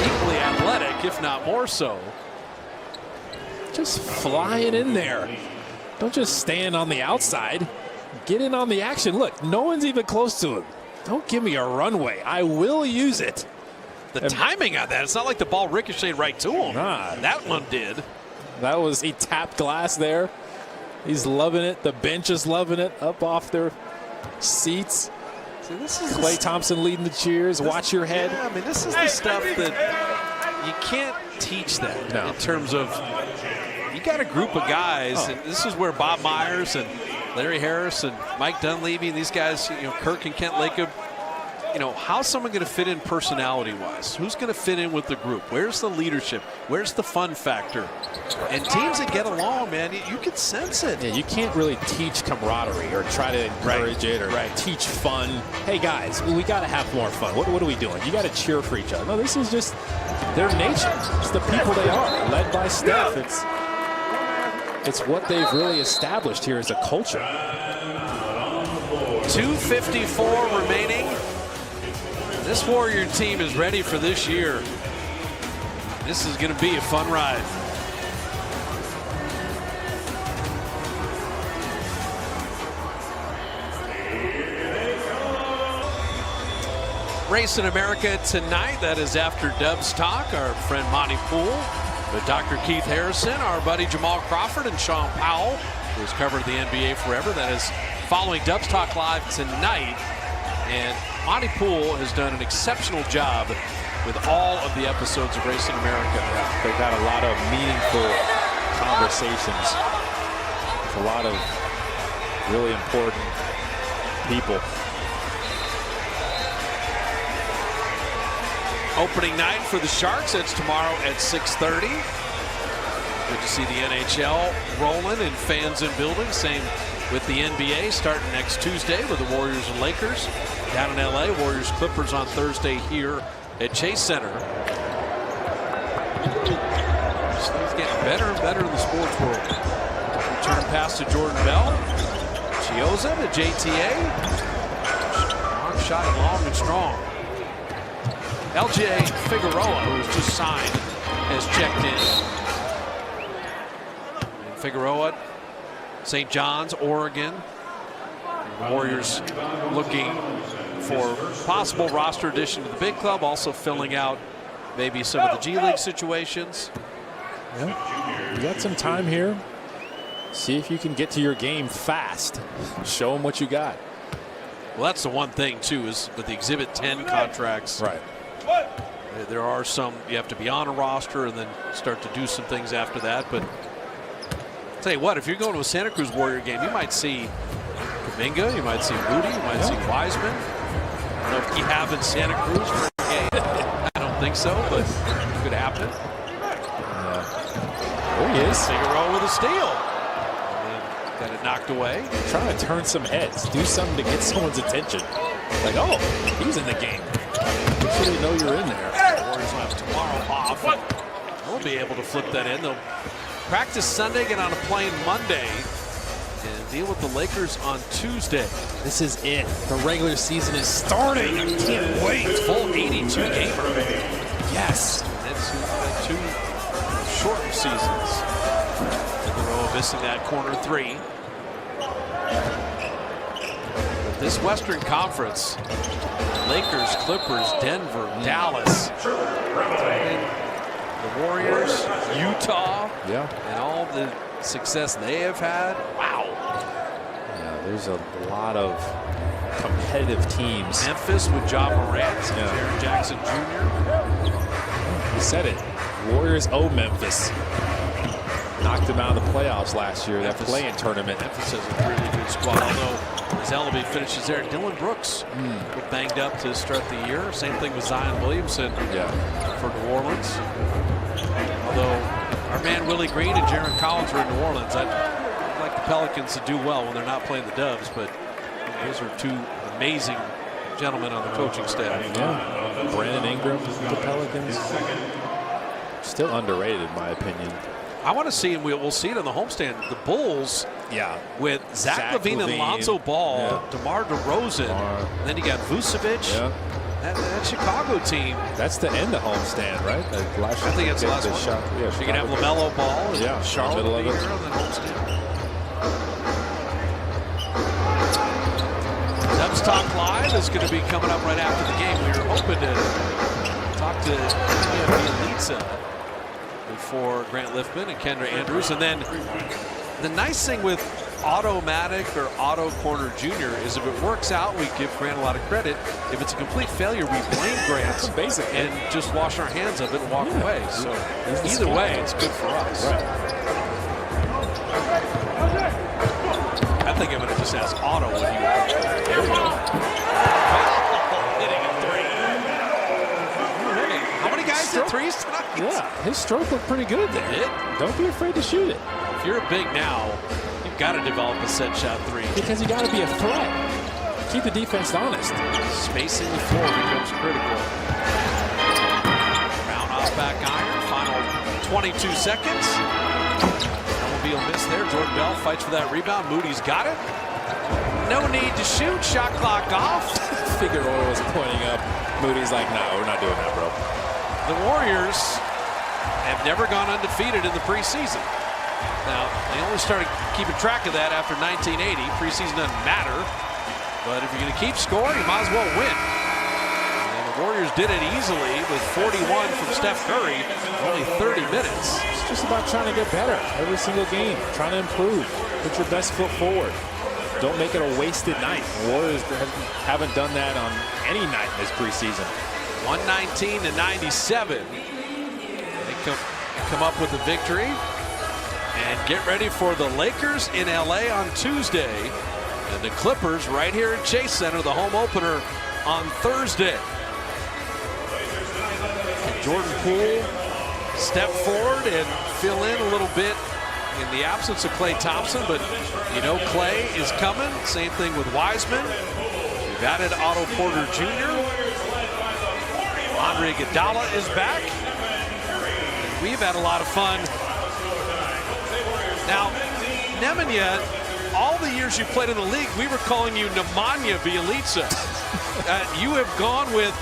equally athletic, if not more so. Just flying in there. Don't just stand on the outside. Get in on the action. Look, no one's even close to him. Don't give me a runway. I will use it. The timing on that, it's not like the ball ricocheted right to him. Nah. That one did. That was, he tapped glass there. He's loving it. The bench is loving it. Up off their seats. See, this is Klay Thompson leading the cheers. Watch your head. Yeah, I mean, this is the stuff that you can't teach that no. in terms of you got a group of guys, and this is where Bob Myers and Larry Harris and Mike Dunleavy and these guys, you know, Kirk and Kent Lacob, you know, how's someone going to fit in personality-wise? Who's going to fit in with the group? Where's the leadership? Where's the fun factor? And teams that get along, man, you can sense it. Yeah, you can't really teach camaraderie or try to encourage it or teach fun. Hey, guys, we got to have more fun. What are we doing? You got to cheer for each other. No, this is just their nature. It's the people they are, led by Steph. It's what they've really established here as a culture. 2:54 remaining. This Warrior team is ready for this year. This is going to be a fun ride. Race in America tonight. That is after Dubs Talk. Our friend Monty Poole, with Dr. Keith Harrison, our buddy Jamal Crawford, and Sean Powell, who's covered the NBA forever. That is following Dubs Talk Live tonight. And Monty Poole has done an exceptional job with all of the episodes of Racing America. Yeah, they've had a lot of meaningful conversations with a lot of really important people. Opening night for the Sharks. It's tomorrow at 6:30. Good to see the NHL rolling and fans in building. Same with the NBA starting next Tuesday with the Warriors and Lakers down in LA. Warriors Clippers on Thursday here at Chase Center. It's getting better and better in the sports world. Return pass to Jordan Bell. Chioza to JTA. Arm shot long and strong. LJ Figueroa, who's just signed, has checked in. And Figueroa, St. John's, Oregon. The Warriors looking for possible roster addition to the big club, also filling out maybe some of the G League situations. Yeah. You got some time here. See if you can get to your game fast. Show them what you got. Well, that's the one thing, too, is with the Exhibit 10 contracts. Right. There are some you have to be on a roster and then start to do some things after that. But I'll tell you what, if you're going to a Santa Cruz Warrior game, you might see Kuminga, you might see Moody, you might see Wiseman. I don't know if you have in Santa Cruz for a game. I don't think so, but it could happen. There he is. Figueroa with a steal. And then got it knocked away. Trying to turn some heads. Do something to get someone's attention. Like, oh, he's in the game. Make sure they know you're in there. The Warriors will have tomorrow off. They'll be able to flip that in. They'll practice Sunday, get on a plane Monday, and deal with the Lakers on Tuesday. This is it. The regular season is starting. I can't wait. Full 82 gamer. Yes. It's two shortened seasons. Figueroa missing that corner three. This Western Conference, Lakers, Clippers, Denver, Dallas, the Warriors, Utah, and all the success they have had. Wow. Yeah, there's a lot of competitive teams. Memphis with Ja Morant, Jaren Jackson Jr. You said it. Warriors owe Memphis. Knocked them out of the playoffs last year, that play-in tournament. Memphis has a really good squad, although as Ellaby finishes there, Dylan Brooks banged up to start the year. Same thing with Zion Williamson for New Orleans. Although our man Willie Green and Jaron Collins are in New Orleans. I'd like the Pelicans to do well when they're not playing the Dubs, but those are two amazing gentlemen on the coaching staff. Yeah. Brandon Ingram, the Pelicans. Still underrated, in my opinion. I want to see, and we'll see it on the homestand, the Bulls with Zach LaVine and Lonzo Ball, DeMar DeRozan, and then you got Vucevic. That Chicago team. That's the end of homestand, right? I think it's the last one. Yeah, you can have LaMelo Ball and Charlotte middle of it. and then homestand. Dubs Talk Live is going to be coming up right after the game. We were hoping to talk to Bielitsa before Grant Liffman and Kendra Andrews. And then the nice thing with Automatic or Auto Corner Jr. is if it works out, we give Grant a lot of credit. If it's a complete failure, we blame Grant and just wash our hands of it and walk away. So either way, it's good for us. I think I'm going to just ask Otto when he walks. There we go. Hitting a three. How many guys hit threes tonight? Yeah, his stroke looked pretty good there. Don't be afraid to shoot it. If you're a big now, you've got to develop a set shot three. Because you got to be a threat. Keep the defense honest. Spacing the floor becomes critical. Brown off back iron. Final 22 seconds. That will be a miss there. Jordan Bell fights for that rebound. Moody's got it. No need to shoot. Shot clock off. Figueroa was pointing up. Moody's like, no, we're not doing that, bro. The Warriors have never gone undefeated in the preseason. Now, they only started keeping track of that after 1980. Preseason doesn't matter. But if you're going to keep scoring, you might as well win. And the Warriors did it easily with 41 from Steph Curry, only 30 minutes. It's just about trying to get better every single game, trying to improve. Put your best foot forward. Don't make it a wasted night. The Warriors haven't done that on any night in this preseason. 119 to 97. They come up with a victory. And get ready for the Lakers in LA on Tuesday. And the Clippers right here at Chase Center, the home opener on Thursday. And Jordan Poole step forward and fill in a little bit in the absence of Klay Thompson, but you know Klay is coming. Same thing with Wiseman. We've added Otto Porter Jr. Andre Iguodala is back. And we've had a lot of fun. Now, Nemanja, all the years you played in the league, we were calling you Nemanja Bjelica. You have gone with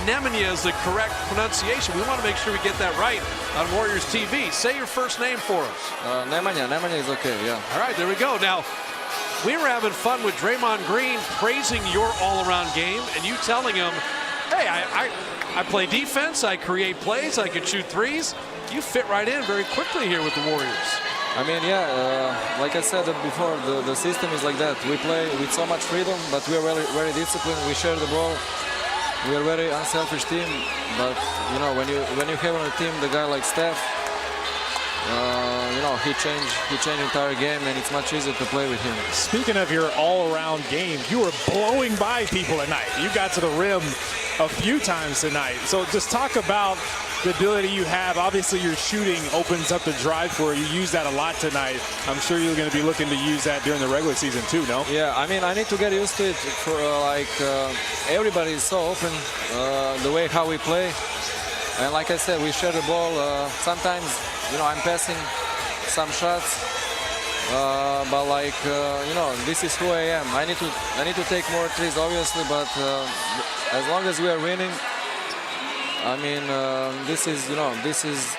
Nemanja as the correct pronunciation. We want to make sure we get that right on Warriors TV. Say your first name for us. Nemanja is okay, yeah. All right, there we go. Now, we were having fun with Draymond Green praising your all-around game and you telling him, hey, I play defense, I create plays, I can shoot threes. You fit right in very quickly here with the Warriors. I mean, yeah, like I said before, the system is like that. We play with so much freedom, but we are very, very disciplined. We share the ball. We are a very unselfish team. But you know, when you have on a team the guy like Steph, you know, he changed the entire game, and it's much easier to play with him. Speaking of your all-around game, you were blowing by people at night. You got to the rim a few times tonight. So just talk about the ability you have. Obviously, your shooting opens up the drive for you. You use that a lot tonight. I'm sure you're going to be looking to use that during the regular season too, no? Yeah, I mean, I need to get used to it. For everybody is so open, the way how we play. And like I said, we share the ball. Sometimes, you know, I'm passing some shots. But like, you know, this is who I am. I need to take more threes, obviously, but as long as we are winning, I mean, this is, you know, this is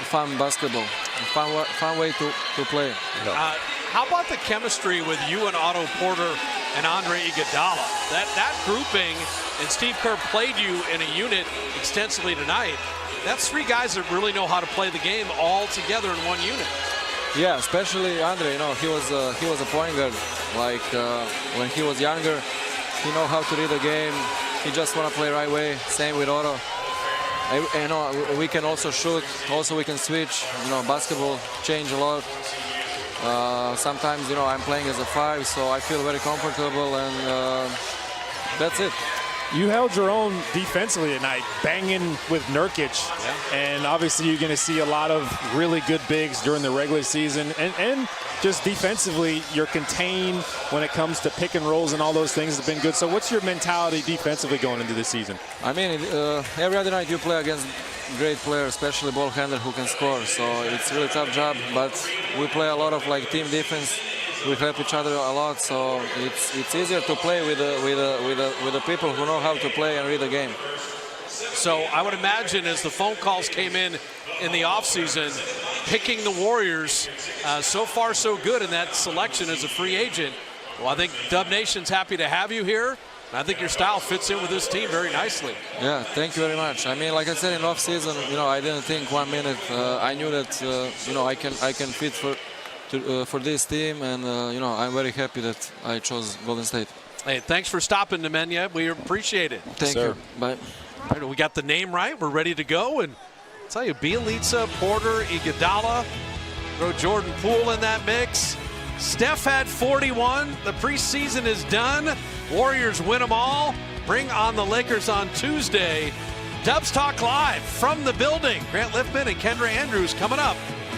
fun basketball, fun way to play. No. How about the chemistry with you and Otto Porter and Andre Iguodala? That grouping, and Steve Kerr played you in a unit extensively tonight. That's three guys that really know how to play the game all together in one unit. Yeah, especially Andre. You know, he was a point guard. Like when he was younger, he know how to read the game. He just want to play right way. Same with Otto. You know, we can also shoot. Also, we can switch. You know, basketball change a lot. Sometimes, you know, I'm playing as a 5, so I feel very comfortable, and that's it. You held your own defensively tonight, banging with Nurkic. Yeah. And obviously you're going to see a lot of really good bigs during the regular season. And just defensively, you're contained when it comes to pick and rolls, and all those things have been good. So what's your mentality defensively going into this season? I mean, every other night you play against great players, especially ball handler who can score. So it's a really tough job, but we play a lot of like team defense. We help each other a lot, so it's easier to play with the people who know how to play and read the game. So I would imagine as the phone calls came in the offseason, picking the Warriors, so far so good in that selection as a free agent. Well, I think Dub Nation's happy to have you here. And I think your style fits in with this team very nicely. Yeah, thank you very much. I mean, like I said in off-season, you know, I didn't think 1 minute. I knew that you know, I can fit for this team, and you know, I'm very happy that I chose Golden State. Hey, thanks for stopping, Nemanja. We appreciate it. Thank you. Bye. All right, we got the name right. We're ready to go. And I'll tell you, Bjelica, Porter, Iguodala, throw Jordan Poole in that mix. Steph had 41. The preseason is done. Warriors win them all. Bring on the Lakers on Tuesday. Dubs Talk Live from the building. Grant Liffman and Kendra Andrews coming up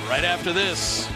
right after this.